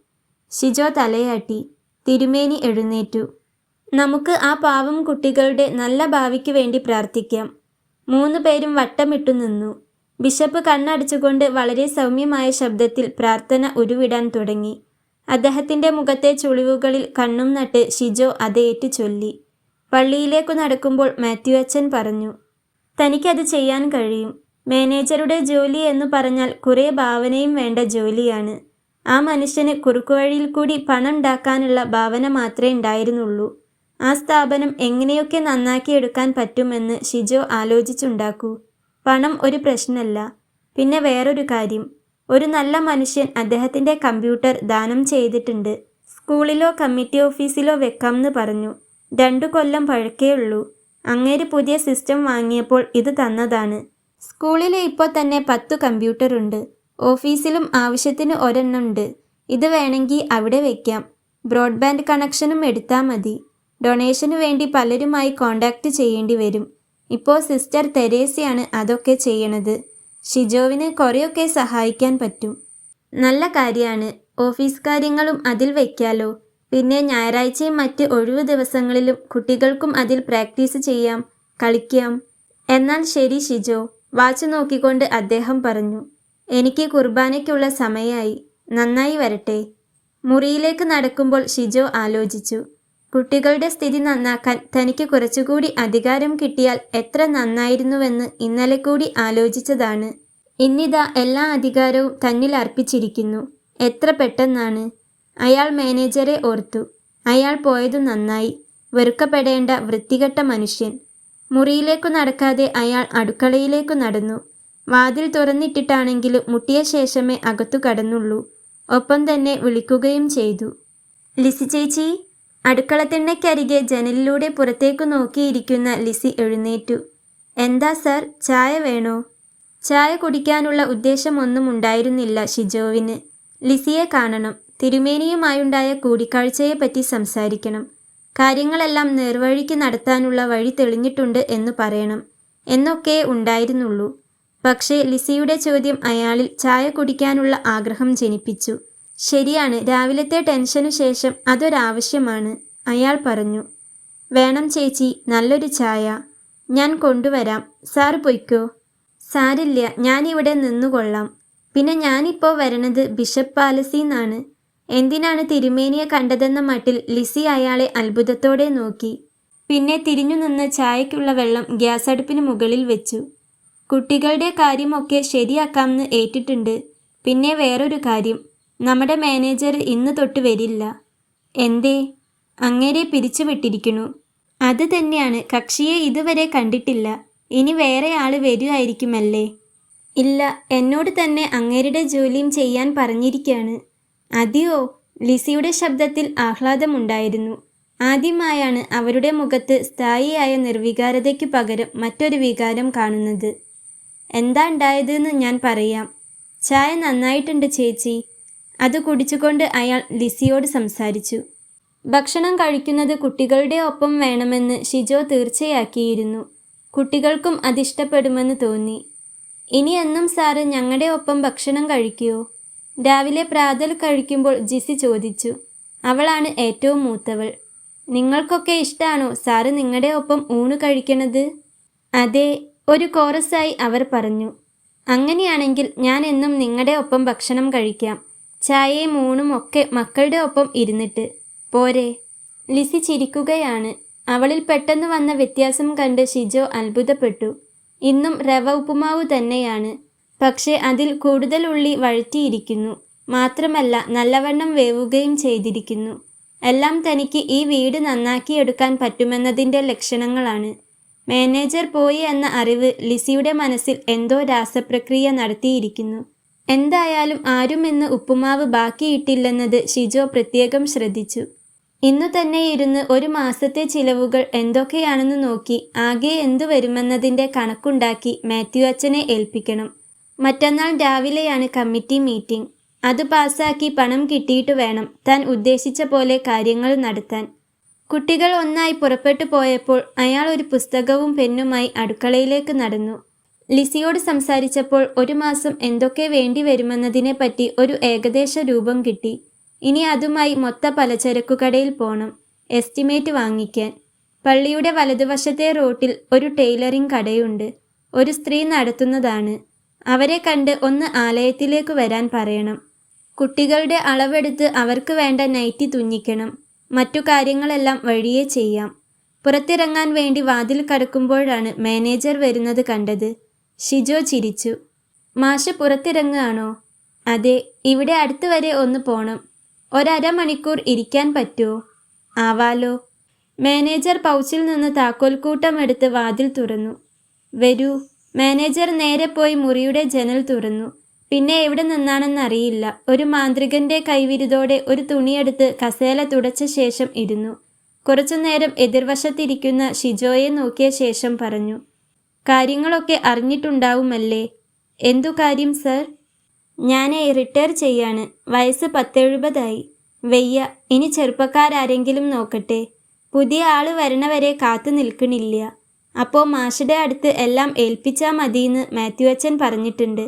ഷിജോ തലയാട്ടി. തിരുമേനി എഴുന്നേറ്റു. നമുക്ക് ആ പാവം കുട്ടികളുടെ നല്ല ഭാവിക്ക് വേണ്ടി പ്രാർത്ഥിക്കാം. 3 പേരും വട്ടമിട്ടു നിന്നു. ബിഷപ്പ് കണ്ണടച്ചുകൊണ്ട് വളരെ സൗമ്യമായ ശബ്ദത്തിൽ പ്രാർത്ഥന ഉരുവിടാൻ തുടങ്ങി. അദ്ദേഹത്തിൻ്റെ മുഖത്തെ ചുളിവുകളിൽ കണ്ണും നട്ട് ഷിജോ അതേറ്റു ചൊല്ലി. പള്ളിയിലേക്കു നടക്കുമ്പോൾ മാത്യു അച്ഛൻ പറഞ്ഞു, തനിക്കത് ചെയ്യാൻ കഴിയും. മാനേജറുടെ ജോലി എന്ന് പറഞ്ഞാൽ കുറേ ഭാവനയും വേണ്ട ജോലിയാണ്. ആ മനുഷ്യന് കുറുക്കുവഴിയിൽ കൂടി പണം ഉണ്ടാക്കാനുള്ള ഭാവന മാത്രമേ ഉണ്ടായിരുന്നുള്ളൂ. ആ സ്ഥാപനം എങ്ങനെയൊക്കെ നന്നാക്കിയെടുക്കാൻ പറ്റുമെന്ന് ഷിജോ ആലോചിച്ചുണ്ടാക്കൂ. പണം ഒരു പ്രശ്നമല്ല. പിന്നെ വേറൊരു കാര്യം, ഒരു നല്ല മനുഷ്യൻ അദ്ദേഹത്തിൻ്റെ കമ്പ്യൂട്ടർ ദാനം ചെയ്തിട്ടുണ്ട്. സ്കൂളിലോ കമ്മിറ്റി ഓഫീസിലോ വെക്കാമെന്ന് പറഞ്ഞു. 2 കൊല്ലം പഴക്കേ ഉള്ളൂ. അങ്ങേര് പുതിയ സിസ്റ്റം വാങ്ങിയപ്പോൾ ഇത് തന്നതാണ്. സ്കൂളിൽ ഇപ്പോൾ തന്നെ 10 കമ്പ്യൂട്ടറുണ്ട്. ഓഫീസിലും ആവശ്യത്തിന് ഒരെണ്ണമുണ്ട്. ഇത് വേണമെങ്കിൽ അവിടെ വയ്ക്കാം. ബ്രോഡ്ബാൻഡ് കണക്ഷനും എടുത്താൽ മതി. ഡൊണേഷനു വേണ്ടി പലരുമായി കോണ്ടാക്ട് ചെയ്യേണ്ടി വരും. ഇപ്പോൾ സിസ്റ്റർ തെരേസയാണ് അതൊക്കെ ചെയ്യണത്. ഷിജോവിന് കുറേയൊക്കെ സഹായിക്കാൻ പറ്റും. നല്ല കാര്യമാണ്. ഓഫീസ് കാര്യങ്ങളും അതിൽ വയ്ക്കാലോ. പിന്നെ ഞായറാഴ്ചയും മറ്റ് ഒഴിവു ദിവസങ്ങളിലും കുട്ടികൾക്കും അതിൽ പ്രാക്ടീസ് ചെയ്യാം, കളിക്കാം. എന്നാൽ ശരി ഷിജോ, വാച്ച് നോക്കിക്കൊണ്ട് അദ്ദേഹം പറഞ്ഞു. എനിക്ക് കുർബാനയ്ക്കുള്ള സമയമായി. നന്നായി വരട്ടെ. മുറിയിലേക്ക് നടക്കുമ്പോൾ ഷിജോ ആലോചിച്ചു. കുട്ടികളുടെ സ്ഥിതി നന്നാക്കാൻ തനിക്ക് കുറച്ചുകൂടി അധികാരം കിട്ടിയാൽ എത്ര നന്നായിരുന്നുവെന്ന് ഇന്നലെ കൂടി ആലോചിച്ചതാണ്. ഇന്നിതാ എല്ലാ അധികാരവും തന്നിൽ അർപ്പിച്ചിരിക്കുന്നു. എത്ര പെട്ടെന്നാണ്. അയാൾ മാനേജറെ ഓർത്തു. അയാൾ പോയതു നന്നായി. വെറുക്കപ്പെടേണ്ട വൃത്തികെട്ട മനുഷ്യൻ. മുറിയിലേക്കു നടക്കാതെ അയാൾ അടുക്കളയിലേക്കു നടന്നു. വാതിൽ തുറന്നിട്ടിട്ടാണെങ്കിലും മുട്ടിയ ശേഷമേ അകത്തു കടന്നുള്ളൂ. ഒപ്പം തന്നെ വിളിക്കുകയും ചെയ്തു. ലിസി ചേച്ചി. അടുക്കളത്തിണ്ണയ്ക്കരികെ ജനലിലൂടെ പുറത്തേക്കു നോക്കിയിരിക്കുന്ന ലിസി എഴുന്നേറ്റു. എന്താ സർ, ചായ വേണോ? ചായ കുടിക്കാനുള്ള ഉദ്ദേശമൊന്നും ഉണ്ടായിരുന്നില്ല ഷിജോവിന്. ലിസിയെ കാണണം. തിരുമേനിയുമായുണ്ടായ കൂടിക്കാഴ്ചയെപ്പറ്റി സംസാരിക്കണം. കാര്യങ്ങളെല്ലാം നേർവഴിക്ക് നടത്താനുള്ള വഴി തെളിഞ്ഞിട്ടുണ്ട് എന്ന് പറയണം എന്നൊക്കെ ഉണ്ടായിരുന്നുള്ളൂ. പക്ഷേ ലിസിയുടെ ചോദ്യം അയാളിൽ ചായ കുടിക്കാനുള്ള ആഗ്രഹം ജനിപ്പിച്ചു. ശരിയാണ്, രാവിലത്തെ ടെൻഷനു ശേഷം അതൊരാവശ്യമാണ്. അയാൾ പറഞ്ഞു. വേണം ചേച്ചി, നല്ലൊരു ചായ. ഞാൻ കൊണ്ടുവരാം. സാറ് പൊയ്ക്കോ. സാരില്ല, ഞാനിവിടെ നിന്നുകൊള്ളാം. പിന്നെ ഞാനിപ്പോൾ വരണത് ബിഷപ്പ് പാലസിന്നാണ്. എന്തിനാണ് തിരുമേനിയെ കണ്ടതെന്ന മട്ടിൽ ലിസി അയാളെ അത്ഭുതത്തോടെ നോക്കി. പിന്നെ തിരിഞ്ഞു നിന്ന് ചായയ്ക്കുള്ള വെള്ളം ഗ്യാസ് അടുപ്പിന് മുകളിൽ വെച്ചു. കുട്ടികളുടെ കാര്യമൊക്കെ ശരിയാക്കാമെന്ന് ഏറ്റിട്ടുണ്ട്. പിന്നെ വേറൊരു കാര്യം, നമ്മുടെ മാനേജർ ഇന്ന് തൊട്ട് വരില്ല. എന്തേ? അങ്ങേരെ പിരിച്ചുവിട്ടിരിക്കുന്നു. അത് തന്നെയാണ്, കക്ഷിയെ ഇതുവരെ കണ്ടിട്ടില്ല. ഇനി വേറെ ആള് വരുമായിരിക്കുമല്ലേ? ഇല്ല, എന്നോട് തന്നെ അങ്ങേരുടെ ജോലിയും ചെയ്യാൻ പറഞ്ഞിരിക്കുകയാണ്. അതെയോ? ലിസിയുടെ ശബ്ദത്തിൽ ആഹ്ലാദമുണ്ടായിരുന്നു. ആദ്യമായാണ് അവരുടെ മുഖത്ത് സ്ഥായിയായ നിർവികാരതയ്ക്കു പകരം മറ്റൊരു വികാരം കാണുന്നത്. എന്താ ഉണ്ടായതെന്ന് ഞാൻ പറയാം. ചായ നന്നായിട്ടുണ്ട് ചേച്ചി. അത് കുടിച്ചുകൊണ്ട് അയാൾ ലിസിയോട് സംസാരിച്ചു. ഭക്ഷണം കഴിക്കുന്നത് കുട്ടികളുടെ ഒപ്പം വേണമെന്ന് ഷിജോ തീർച്ചയാക്കിയിരുന്നു. കുട്ടികൾക്കും അതിഷ്ടപ്പെടുമെന്ന് തോന്നി. ഇനി എന്നും സാറ് ഞങ്ങളുടെ ഒപ്പം ഭക്ഷണം കഴിക്കുമോ? രാവിലെ പ്രാതൽ കഴിക്കുമ്പോൾ ജിസി ചോദിച്ചു. അവളാണ് ഏറ്റവും മൂത്തവൾ. നിങ്ങൾക്കൊക്കെ ഇഷ്ടമാണോ സാറ് നിങ്ങളുടെ ഒപ്പം ഊണ് കഴിക്കണത്? അതെ, ഒരു കോറസായി അവർ പറഞ്ഞു. അങ്ങനെയാണെങ്കിൽ ഞാൻ എന്നും നിങ്ങളുടെ ഒപ്പം ഭക്ഷണം കഴിക്കാം. ചായയും ഊണും ഒക്കെ മക്കളുടെ ഒപ്പം ഇരുന്നിട്ട് പോരെ? ലിസി ചിരിക്കുകയാണ്. അവളിൽ പെട്ടെന്ന് വന്ന വ്യത്യാസം കണ്ട് ഷിജോ അത്ഭുതപ്പെട്ടു. ഇന്നും റവ ഉപ്പുമാവ് തന്നെയാണ്, പക്ഷേ അതിൽ കൂടുതൽ ഉള്ളി വഴറ്റിയിരിക്കുന്നു. മാത്രമല്ല നല്ലവണ്ണം വേവുകയും ചെയ്തിരിക്കുന്നു. എല്ലാം തനിക്ക് ഈ വീട് നന്നാക്കിയെടുക്കാൻ പറ്റുമെന്നതിൻ്റെ ലക്ഷണങ്ങളാണ്. മാനേജർ പോയി എന്ന അറിവ് ലിസിയുടെ മനസ്സിൽ എന്തോ രാസപ്രക്രിയ നടത്തിയിരിക്കുന്നു. എന്തായാലും ആരും ഇന്ന് ഉപ്പുമാവ് ബാക്കിയിട്ടില്ലെന്നത് ഷിജോ പ്രത്യേകം ശ്രദ്ധിച്ചു. ഇന്നു തന്നെ ഇരുന്ന് ഒരു മാസത്തെ ചിലവുകൾ എന്തൊക്കെയാണെന്ന് നോക്കി ആകെ എന്തു വരുമെന്നതിൻ്റെ കണക്കുണ്ടാക്കി മാത്യു അച്ഛനെ ഏൽപ്പിക്കണം. മറ്റന്നാൾ രാവിലെയാണ് കമ്മിറ്റി മീറ്റിംഗ്. അത് പാസ്സാക്കി പണം കിട്ടിയിട്ട് വേണം താൻ ഉദ്ദേശിച്ച പോലെ കാര്യങ്ങൾ നടത്താൻ. കുട്ടികൾ ഒന്നായി പുറപ്പെട്ടു പോയപ്പോൾ അയാൾ ഒരു പുസ്തകവും പെന്നുമായി അടുക്കളയിലേക്ക് നടന്നു. ലിസിയോട് സംസാരിച്ചപ്പോൾ 1 മാസം എന്തൊക്കെ വേണ്ടി വരുമെന്നതിനെപ്പറ്റി ഒരു ഏകദേശ രൂപം കിട്ടി. ഇനി അതുമായി മൊത്ത പലചരക്കുകടയിൽ പോണം, എസ്റ്റിമേറ്റ് വാങ്ങിക്കാൻ. പള്ളിയുടെ വലതുവശത്തെ റോട്ടിൽ ഒരു ടൈലറിംഗ് കടയുണ്ട്. ഒരു സ്ത്രീ നടത്തുന്നതാണ്. അവരെ കണ്ട് ഒന്ന് ആലയത്തിലേക്ക് വരാൻ പറയണം. കുട്ടികളുടെ അളവെടുത്ത് അവർക്ക് വേണ്ട നൈറ്റി തുന്നിക്കണം. മറ്റു കാര്യങ്ങളെല്ലാം വഴിയേ ചെയ്യാം. പുറത്തിറങ്ങാൻ വേണ്ടി വാതിൽ കടക്കുമ്പോഴാണ് മാനേജർ വരുന്നത് കണ്ടത്. ഷിജോ ചിരിച്ചു. മാഷ് പുറത്തിറങ്ങുകയാണോ? അതെ, ഇവിടെ അടുത്ത് വരെ ഒന്ന് പോണം. 1/2 മണിക്കൂർ ഇരിക്കാൻ പറ്റുമോ? ആവാലോ. മാനേജർ പൗച്ചിൽ നിന്ന് താക്കോൽക്കൂട്ടമെടുത്ത് വാതിൽ തുറന്നു. വരൂ. മാനേജർ നേരെ പോയി മുറിയുടെ ജനൽ തുറന്നു. പിന്നെ എവിടെ നിന്നാണെന്നറിയില്ല, ഒരു മാന്ത്രികന്റെ കൈവിരുതോടെ ഒരു തുണിയെടുത്ത് കസേല തുടച്ച ശേഷം ഇരുന്നു. കുറച്ചുനേരം എതിർവശത്തിരിക്കുന്ന ഷിജോയെ നോക്കിയ ശേഷം പറഞ്ഞു, കാര്യങ്ങളൊക്കെ അറിഞ്ഞിട്ടുണ്ടാവുമല്ലേ? എന്തു കാര്യം സർ? ഞാനേ റിട്ടയർ ചെയ്യാണ്. വയസ്സ് 70 വയ്യ. ഇനി ചെറുപ്പക്കാരാരെങ്കിലും നോക്കട്ടെ. പുതിയ ആള് വരണവരെ കാത്തു നിൽക്കണില്ല. അപ്പോൾ മാഷുടെ അടുത്ത് എല്ലാം ഏൽപ്പിച്ചാൽ മതിയെന്ന് മാത്യു അച്ഛൻ പറഞ്ഞിട്ടുണ്ട്.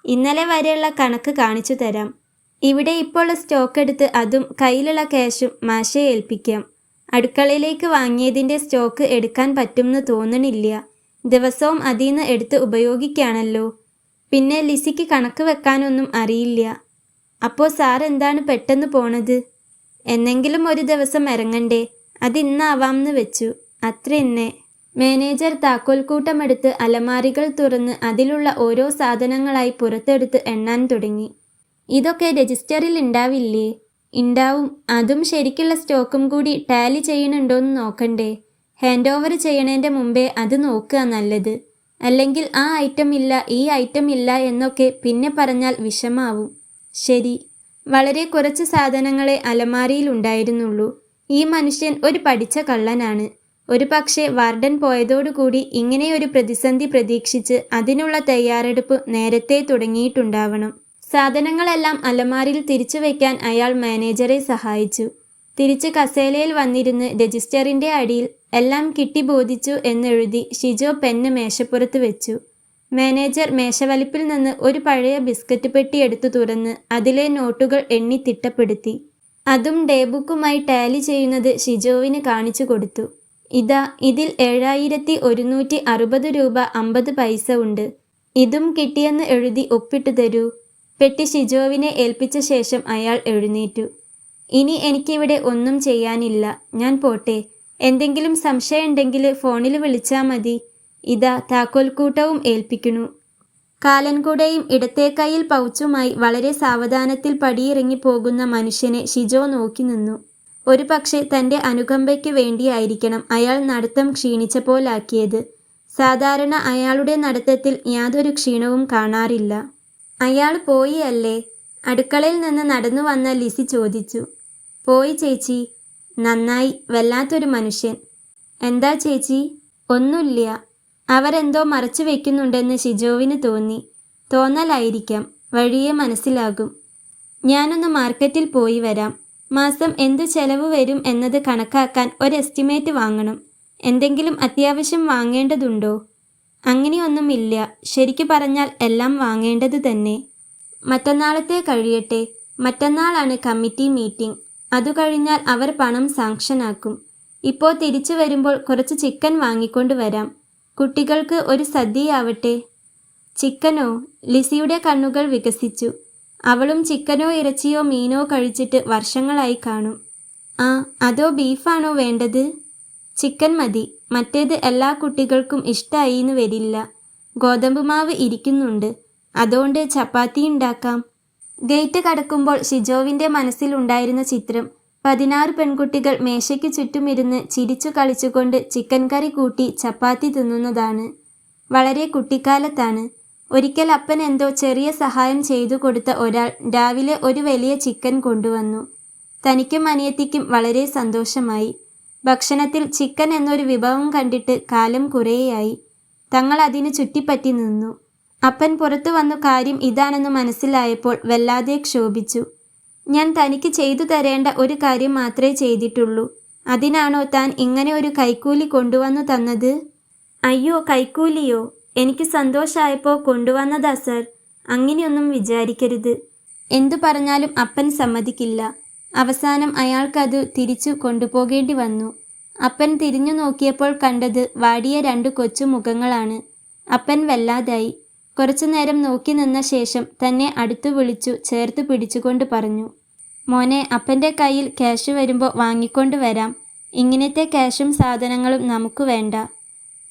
ഇന്നലെ വരെയുള്ള കണക്ക് കാണിച്ചു തരാം. ഇവിടെ ഇപ്പോൾ സ്റ്റോക്ക് എടുത്ത് അതും കയ്യിലുള്ള ക്യാഷും മാഷെ ഏൽപ്പിക്കാം. അടുക്കളയിലേക്ക് വാങ്ങിയതിൻ്റെ സ്റ്റോക്ക് എടുക്കാൻ പറ്റുമെന്ന് തോന്നണില്ല. ദിവസവും അതിന്ന് എടുത്ത് ഉപയോഗിക്കുകയാണല്ലോ. പിന്നെ ലിസിക്ക് കണക്ക് വെക്കാനൊന്നും അറിയില്ല. അപ്പോൾ സാർ എന്താണ് പെട്ടെന്ന് പോണത്? എന്നെങ്കിലും ഒരു ദിവസം ഇറങ്ങണ്ടേ? അതിന്നാവാമെന്ന് വെച്ചു. അത്ര എന്നെ. മാനേജർ താക്കോൽക്കൂട്ടമെടുത്ത് അലമാരികൾ തുറന്ന് അതിലുള്ള ഓരോ സാധനങ്ങളായി പുറത്തെടുത്ത് എണ്ണാൻ തുടങ്ങി. ഇതൊക്കെ രജിസ്റ്ററിൽ ഉണ്ടാവില്ലേ? ഉണ്ടാവും. അതും ശരിക്കുള്ള സ്റ്റോക്കും കൂടി ടാലി ചെയ്യണുണ്ടോയെന്ന് നോക്കണ്ടേ? ഹാൻഡ് ഓവർ ചെയ്യണതിൻ്റെ മുമ്പേ അത് നോക്കുക നല്ലത്. അല്ലെങ്കിൽ ആ ഐറ്റം ഇല്ല, ഈ ഐറ്റം ഇല്ല എന്നൊക്കെ പിന്നെ പറഞ്ഞാൽ വിഷമാവും. ശരി. വളരെ കുറച്ച് സാധനങ്ങളെ അലമാരിയിൽ ഉണ്ടായിരുന്നുള്ളൂ. ഈ മനുഷ്യൻ ഒരു പഠിച്ച കള്ളനാണ്. ഒരു പക്ഷേ വാർഡൻ പോയതോടുകൂടി ഇങ്ങനെയൊരു പ്രതിസന്ധി പ്രതീക്ഷിച്ച് അതിനുള്ള തയ്യാറെടുപ്പ് നേരത്തെ തുടങ്ങിയിട്ടുണ്ടാവണം. സാധനങ്ങളെല്ലാം അലമാരിയിൽ തിരിച്ചു വയ്ക്കാൻ അയാൾ മാനേജറെ സഹായിച്ചു. തിരിച്ച് കസേലയിൽ വന്നിരുന്ന് രജിസ്റ്ററിൻ്റെ അടിയിൽ എല്ലാം കിട്ടി ബോധിച്ചു എന്നെഴുതി ഷിജോ പെന്ന് മേശപ്പുറത്ത് വെച്ചു. മാനേജർ മേശവലിപ്പിൽ നിന്ന് ഒരു പഴയ ബിസ്ക്കറ്റ് പെട്ടി എടുത്തു തുറന്ന് അതിലെ നോട്ടുകൾ എണ്ണി തിട്ടപ്പെടുത്തി. അതും ഡേബുക്കുമായി ടാലി ചെയ്യുന്നത് ഷിജോവിന് കാണിച്ചു കൊടുത്തു. ഇതാ, ഇതിൽ 7160 രൂപ 50 പൈസ ഉണ്ട്. ഇതും കിട്ടിയെന്ന് എഴുതി ഒപ്പിട്ടു തരൂ. പെട്ടി ഷിജോവിനെ ഏൽപ്പിച്ച ശേഷം അയാൾ എഴുന്നേറ്റു. ഇനി എനിക്കിവിടെ ഒന്നും ചെയ്യാനില്ല. ഞാൻ പോട്ടെ. എന്തെങ്കിലും സംശയമുണ്ടെങ്കിൽ ഫോണിൽ വിളിച്ചാൽ മതി. ഇതാ താക്കോൽക്കൂട്ടവും ഏൽപ്പിക്കുന്നു. കാലൻകുടയും ഇടത്തെ കൈയിൽ പൗച്ചുമായി വളരെ സാവധാനത്തിൽ പടിയിറങ്ങി പോകുന്ന മനുഷ്യനെ ഷിജോ നോക്കി നിന്നു. ഒരു പക്ഷേ തൻ്റെ അനുകമ്പയ്ക്ക് വേണ്ടിയായിരിക്കണം അയാൾ നടത്തം ക്ഷീണിച്ച പോലാക്കിയത്. സാധാരണ അയാളുടെ നടത്തത്തിൽ യാതൊരു ക്ഷീണവും കാണാറില്ല. അയാൾ പോയി അല്ലേ? അടുക്കളയിൽ നിന്ന് നടന്നു വന്ന ലിസി ചോദിച്ചു. പോയി ചേച്ചി. നന്നായി. വല്ലാത്തൊരു മനുഷ്യൻ. എന്താ ചേച്ചി? ഒന്നുമില്ല. അവരെന്തോ മറച്ചു വയ്ക്കുന്നുണ്ടെന്ന് ഷിജോവിന് തോന്നി. തോന്നലായിരിക്കാം. വഴിയെ മനസ്സിലാകും. ഞാനൊന്ന് മാർക്കറ്റിൽ പോയി വരാം. മാസം എന്ത് ചെലവ് വരും എന്നത് കണക്കാക്കാൻ ഒരു എസ്റ്റിമേറ്റ് വാങ്ങണം. എന്തെങ്കിലും അത്യാവശ്യം വാങ്ങേണ്ടതുണ്ടോ? അങ്ങനെയൊന്നുമില്ല. ശരിക്കു പറഞ്ഞാൽ എല്ലാം വാങ്ങേണ്ടത് തന്നെ. മറ്റന്നാളത്തെ കഴിയട്ടെ. മറ്റന്നാളാണ് കമ്മിറ്റി മീറ്റിംഗ്. അതു കഴിഞ്ഞാൽ അവർ പണം സാങ്ഷനാക്കും. ഇപ്പോൾ തിരിച്ചു വരുമ്പോൾ കുറച്ച് ചിക്കൻ വാങ്ങിക്കൊണ്ട് വരാം. കുട്ടികൾക്ക് ഒരു സദ്യയാവട്ടെ. ചിക്കനോ? ലിസിയുടെ കണ്ണുകൾ വികസിച്ചു. അവളും ചിക്കനോ ഇറച്ചിയോ മീനോ കഴിച്ചിട്ട് വർഷങ്ങളായി കാണും. ആ, അതോ ബീഫാണോ വേണ്ടത്? ചിക്കൻ മതി. മറ്റേത് എല്ലാ കുട്ടികൾക്കും ഇഷ്ടമായിന്ന് വരില്ല. ഗോതമ്പ് മാവ് ഇരിക്കുന്നുണ്ട്. അതുകൊണ്ട് ചപ്പാത്തി ഉണ്ടാക്കാം. ഗേറ്റ് കടക്കുമ്പോൾ ഷിജോവിൻ്റെ മനസ്സിലുണ്ടായിരുന്ന ചിത്രം 16 പെൺകുട്ടികൾ മേശയ്ക്ക് ചുറ്റുമിരുന്ന് ചിരിച്ചു കളിച്ചുകൊണ്ട് ചിക്കൻ കറി കൂട്ടി ചപ്പാത്തി തിന്നുന്നതാണ്. വളരെ കുട്ടിക്കാലത്താണ്. ഒരിക്കൽ അപ്പൻ എന്തോ ചെറിയ സഹായം ചെയ്തു കൊടുത്ത ഒരാൾ രാവിലെ ഒരു വലിയ ചിക്കൻ കൊണ്ടുവന്നു. തനിക്കും അനിയത്തിക്കും വളരെ സന്തോഷമായി. ഭക്ഷണത്തിൽ ചിക്കൻ എന്നൊരു വിഭവം കണ്ടിട്ട് കാലം കുറേയായി. തങ്ങൾ അതിന് ചുറ്റിപ്പറ്റി നിന്നു. അപ്പൻ പുറത്തു വന്നു കാര്യം ഇതാണെന്ന് മനസ്സിലായപ്പോൾ വല്ലാതെ ക്ഷോഭിച്ചു. ഞാൻ തനിക്ക് ചെയ്തു തരേണ്ട ഒരു കാര്യം മാത്രമേ ചെയ്തിട്ടുള്ളൂ. അതിനാണോ താൻ ഇങ്ങനെ ഒരു കൈക്കൂലി കൊണ്ടുവന്നു തന്നത്? അയ്യോ, കൈക്കൂലിയോ? എനിക്ക് സന്തോഷമായപ്പോൾ കൊണ്ടുവന്നതാ സർ. അങ്ങനെയൊന്നും വിചാരിക്കരുത്. എന്തു പറഞ്ഞാലും അപ്പൻ സമ്മതിക്കില്ല. അവസാനം അയാൾക്കത് തിരിച്ചു കൊണ്ടുപോകേണ്ടി വന്നു. അപ്പൻ തിരിഞ്ഞു നോക്കിയപ്പോൾ കണ്ടത് വാടിയ 2 കൊച്ചു മുഖങ്ങളാണ്. അപ്പൻ വല്ലാതായി. കുറച്ചുനേരം നോക്കി നിന്ന ശേഷം തന്നെ അടുത്തു വിളിച്ചു ചേർത്ത് പിടിച്ചുകൊണ്ട് പറഞ്ഞു, മോനെ, അപ്പൻ്റെ കയ്യിൽ ക്യാഷ് വരുമ്പോൾ വാങ്ങിക്കൊണ്ട് വരാം. ഇങ്ങനത്തെ ക്യാഷും സാധനങ്ങളും നമുക്ക് വേണ്ട.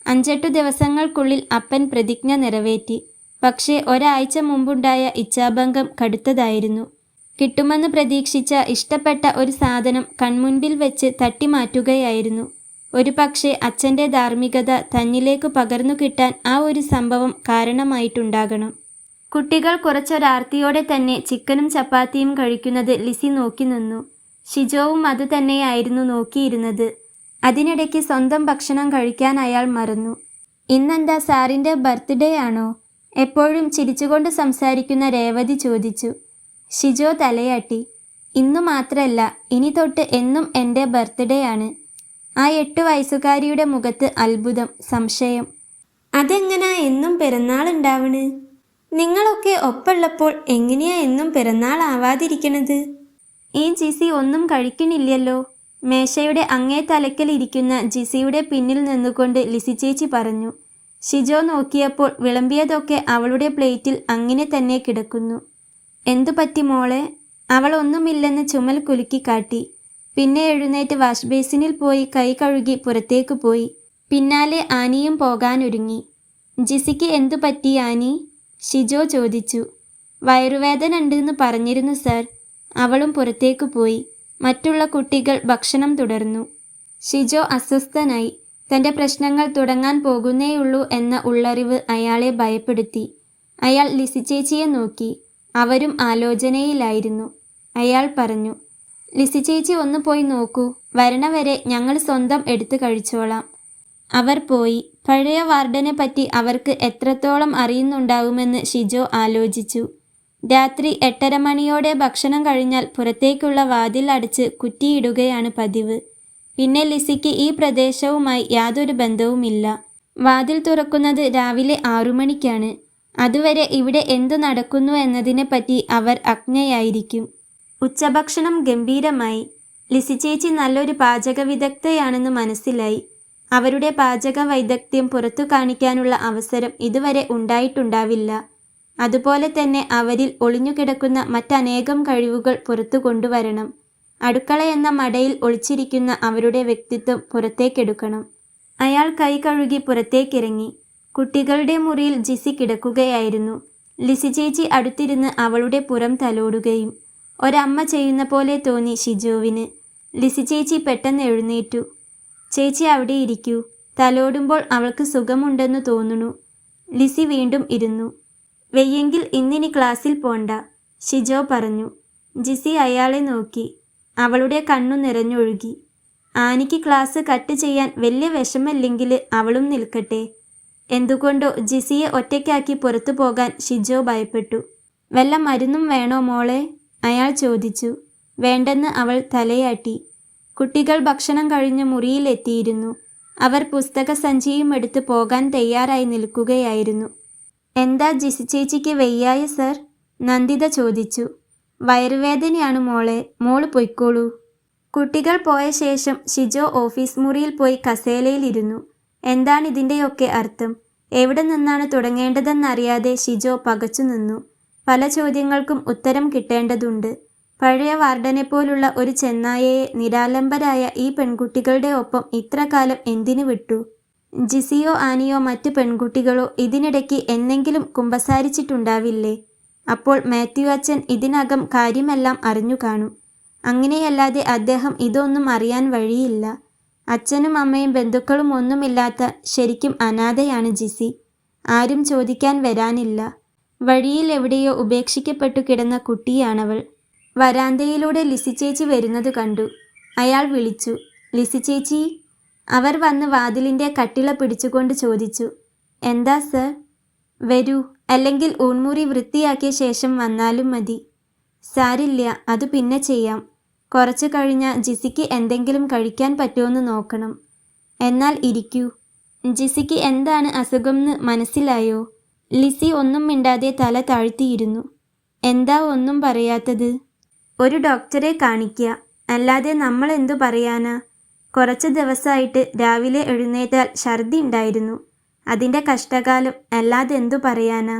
5-8 ദിവസങ്ങൾക്കുള്ളിൽ അപ്പൻ പ്രതിജ്ഞ നിറവേറ്റി. പക്ഷേ ഒരാഴ്ച മുമ്പുണ്ടായ ഇച്ഛാഭംഗം കടുത്തതായിരുന്നു. കിട്ടുമെന്ന് പ്രതീക്ഷിച്ച ഇഷ്ടപ്പെട്ട ഒരു സാധനം കൺമുൻപിൽ വെച്ച് തട്ടിമാറ്റുകയായിരുന്നു. ഒരു പക്ഷേ അച്ഛൻ്റെ ധാർമ്മികത തന്നിലേക്ക് പകർന്നു കിട്ടാൻ ആ ഒരു സംഭവം കാരണമായിട്ടുണ്ടാകണം. കുട്ടികൾ കുറച്ചൊരാർത്തിയോടെ തന്നെ ചിക്കനും ചപ്പാത്തിയും കഴിക്കുന്നത് ലിസി നോക്കി നിന്നു. ഷിജോവും അതുതന്നെയായിരുന്നു നോക്കിയിരുന്നത്. അതിനിടയ്ക്ക് സ്വന്തം ഭക്ഷണം കഴിക്കാൻ അയാൾ മറന്നു. ഇന്നെന്താ സാറിൻ്റെ ബർത്ത്ഡേ ആണോ? എപ്പോഴും ചിരിച്ചുകൊണ്ട് സംസാരിക്കുന്ന രേവതി ചോദിച്ചു. ഷിജോ തലയാട്ടി. ഇന്നു മാത്രമല്ല, ഇനി തൊട്ട് എന്നും എൻ്റെ ബർത്ത്ഡേ ആണ്. ആ 8 വയസ്സുകാരിയുടെ മുഖത്ത് അത്ഭുതം, സംശയം. അതെങ്ങനാ എന്നും പിറന്നാൾ ഉണ്ടാവണ്? നിങ്ങളൊക്കെ ഒപ്പുള്ളപ്പോൾ എങ്ങനെയാ എന്നും പിറന്നാൾ ആവാതിരിക്കണത്? ഈ ജിസി ഒന്നും കഴിക്കണില്ലല്ലോ. മേശയുടെ അങ്ങേ തലക്കൽ ഇരിക്കുന്ന ജിസിയുടെ പിന്നിൽ നിന്നുകൊണ്ട് ലിസി ചേച്ചി പറഞ്ഞു. ഷിജോ നോക്കിയപ്പോൾ വിളമ്പിയതൊക്കെ അവളുടെ പ്ലേറ്റിൽ അങ്ങനെ തന്നെ കിടക്കുന്നു. എന്തു പറ്റി മോളെ? അവൾ ഒന്നുമില്ലെന്ന് ചുമൽ കുലുക്കി കാട്ടി. പിന്നെ എഴുന്നേറ്റ് വാഷ് ബേസിനിൽ പോയി കൈ കഴുകി പുറത്തേക്ക് പോയി. പിന്നാലെ ആനിയും പോകാനൊരുങ്ങി. ജിസിക്ക് എന്തു പറ്റി ആനി? ഷിജോ ചോദിച്ചു. വയറുവേദന ഉണ്ടെന്ന് പറഞ്ഞിരുന്നു സർ. അവളും പുറത്തേക്ക് പോയി. മറ്റുള്ള കുട്ടികൾ ഭക്ഷണം തുടർന്നു. ഷിജോ അസ്വസ്ഥനായി. തൻ്റെ പ്രശ്നങ്ങൾ തുടങ്ങാൻ പോകുന്നേയുള്ളൂ എന്ന ഉള്ളറിവ് അയാളെ ഭയപ്പെടുത്തി. അയാൾ ലിസി ചേച്ചിയെ നോക്കി. അവരും ആലോചനയിലായിരുന്നു. അയാൾ പറഞ്ഞു, ലിസി ചേച്ചി ഒന്ന് പോയി നോക്കൂ. വരണവരെ ഞങ്ങൾ സ്വന്തം എടുത്ത് കഴിച്ചോളാം. അവർ പോയി. പഴയ വാർഡനെ പറ്റി അവർക്ക് എത്രത്തോളം അറിയുന്നുണ്ടാകുമെന്ന് ഷിജോ ആലോചിച്ചു. രാത്രി 8:30 മണിയോടെ ഭക്ഷണം കഴിഞ്ഞാൽ പുറത്തേക്കുള്ള വാതിൽ അടച്ച് കുറ്റിയിടുകയാണ് പതിവ്. പിന്നെ ലിസിക്ക് ഈ പ്രദേശവുമായി യാതൊരു ബന്ധവുമില്ല. വാതിൽ തുറക്കുന്നത് രാവിലെ 6 മണിക്കാണ്. അതുവരെ ഇവിടെ എന്തു നടക്കുന്നു എന്നതിനെപ്പറ്റി അവർ അജ്ഞയായിരിക്കും. ഉച്ചഭക്ഷണം ഗംഭീരമായി. ലിസി ചേച്ചി നല്ലൊരു പാചക വിദഗ്ധയാണെന്ന് മനസ്സിലായി. അവരുടെ പാചക വൈദഗ്ധ്യം പുറത്തു കാണിക്കാനുള്ള അവസരം ഇതുവരെ ഉണ്ടായിട്ടുണ്ടാവില്ല. അതുപോലെ തന്നെ അവരിൽ ഒളിഞ്ഞുകിടക്കുന്ന മറ്റനേകം കഴിവുകൾ പുറത്തു കൊണ്ടുവരണം. അടുക്കള എന്ന മടയിൽ ഒളിച്ചിരിക്കുന്ന അവരുടെ വ്യക്തിത്വം പുറത്തേക്കെടുക്കണം. അയാൾ കൈ കഴുകി പുറത്തേക്കിറങ്ങി. കുട്ടികളുടെ മുറിയിൽ ജിസി കിടക്കുകയായിരുന്നു. ലിസി ചേച്ചി അടുത്തിരുന്ന് അവളുടെ പുറം തലോടുകയും. ഒരമ്മ ചെയ്യുന്ന പോലെ തോന്നി ഷിജോവിന്. ലിസി ചേച്ചി പെട്ടെന്ന് എഴുന്നേറ്റു. ചേച്ചി അവിടെ ഇരിക്കൂ. തലോടുമ്പോൾ അവൾക്ക് സുഖമുണ്ടെന്ന് തോന്നുന്നു. ലിസി വീണ്ടും ഇരുന്നു. വെയ്യെങ്കിൽ ഇന്നിനി ക്ലാസ്സിൽ പോണ്ട, ഷിജോ പറഞ്ഞു. ജിസി അയാളെ നോക്കി. അവളുടെ കണ്ണു നിറഞ്ഞൊഴുകി. ആനിക്ക് ക്ലാസ് കട്ട് ചെയ്യാൻ വലിയ വിഷമമില്ലെങ്കിൽ അവളും നിൽക്കട്ടെ. എന്തുകൊണ്ടോ ജിസിയെ ഒറ്റയ്ക്കാക്കി പുറത്തു പോകാൻ ഷിജോ ഭയപ്പെട്ടു. വല്ല മരുന്നും വേണോ മോളെ? അയാൾ ചോദിച്ചു. വേണ്ടെന്ന് അവൾ തലയാട്ടി. കുട്ടികൾ ഭക്ഷണം കഴിഞ്ഞ് മുറിയിലെത്തിയിരുന്നു. അവർ പുസ്തക സഞ്ചിയും എടുത്ത് പോകാൻ തയ്യാറായി നിൽക്കുകയായിരുന്നു. എന്താ ജിസി ചേച്ചിക്ക് വയ്യായ സർ? നന്ദിത ചോദിച്ചു. വയറുവേദനയാണ് മോളെ, മോള് പൊയ്ക്കോളൂ. കുട്ടികൾ പോയ ശേഷം ഷിജോ ഓഫീസ് മുറിയിൽ പോയി കസേലയിലിരുന്നു. എന്താണിതിൻ്റെയൊക്കെ അർത്ഥം? എവിടെ നിന്നാണ് തുടങ്ങേണ്ടതെന്നറിയാതെ ഷിജോ പകച്ചു നിന്നു. പല ചോദ്യങ്ങൾക്കും ഉത്തരം കിട്ടേണ്ടതുണ്ട്. പഴയ വാർഡനെപ്പോലുള്ള ഒരു ചെന്നായയെ നിരാലംബരായ ഈ പെൺകുട്ടികളുടെ ഒപ്പം ഇത്ര കാലം എന്തിനു വിട്ടു? ജിസിയോ ആനിയോ മറ്റ് പെൺകുട്ടികളോ ഇതിനിടയ്ക്ക് എന്നെങ്കിലും കുമ്പസാരിച്ചിട്ടുണ്ടാവില്ലേ? അപ്പോൾ മാത്യു അച്ഛൻ ഇതിനകം കാര്യമെല്ലാം അറിഞ്ഞു കാണും. അങ്ങനെയല്ലാതെ അദ്ദേഹം ഇതൊന്നും അറിയാൻ വഴിയില്ല. അച്ഛനും അമ്മയും ബന്ധുക്കളും ഒന്നുമില്ലാത്ത ശരിക്കും അനാഥയാണ് ജിസി. ആരും ചോദിക്കാൻ വരാനില്ല. വഴിയിൽ എവിടെയോ ഉപേക്ഷിക്കപ്പെട്ടു കിടന്ന കുട്ടിയാണവൾ. വരാന്തയിലൂടെ ലിസി ചേച്ചി വരുന്നത് കണ്ടു. അയാൾ വിളിച്ചു, ലിസി ചേച്ചി. അവർ വന്ന് വാതിലിൻ്റെ കട്ടിള പിടിച്ചുകൊണ്ട് ചോദിച്ചു, എന്താ സർ? വരൂ, അല്ലെങ്കിൽ ഊൺമുറി വൃത്തിയാക്കിയ ശേഷം വന്നാലും മതി. സാരില്ല, അത് പിന്നെ ചെയ്യാം. കുറച്ചു കഴിഞ്ഞാൽ ജിസിക്ക് എന്തെങ്കിലും കഴിക്കാൻ പറ്റുമെന്ന് നോക്കണം. എന്നാൽ ഇരിക്കൂ. ജിസിക്ക് എന്താണ് അസുഖമെന്ന് മനസ്സിലായോ? ലിസി ഒന്നും മിണ്ടാതെ തല താഴ്ത്തിയിരുന്നു. എന്താ ഒന്നും പറയാത്തത്? ഒരു ഡോക്ടറെ കാണിക്കുക, അല്ലാതെ നമ്മൾ എന്തു പറയാനാ? കുറച്ച് ദിവസമായിട്ട് രാവിലെ എഴുന്നേറ്റാൽ ഛർദി ഉണ്ടായിരുന്നു. അതിൻ്റെ കഷ്ടകാലം, അല്ലാതെ എന്തു പറയാനാ?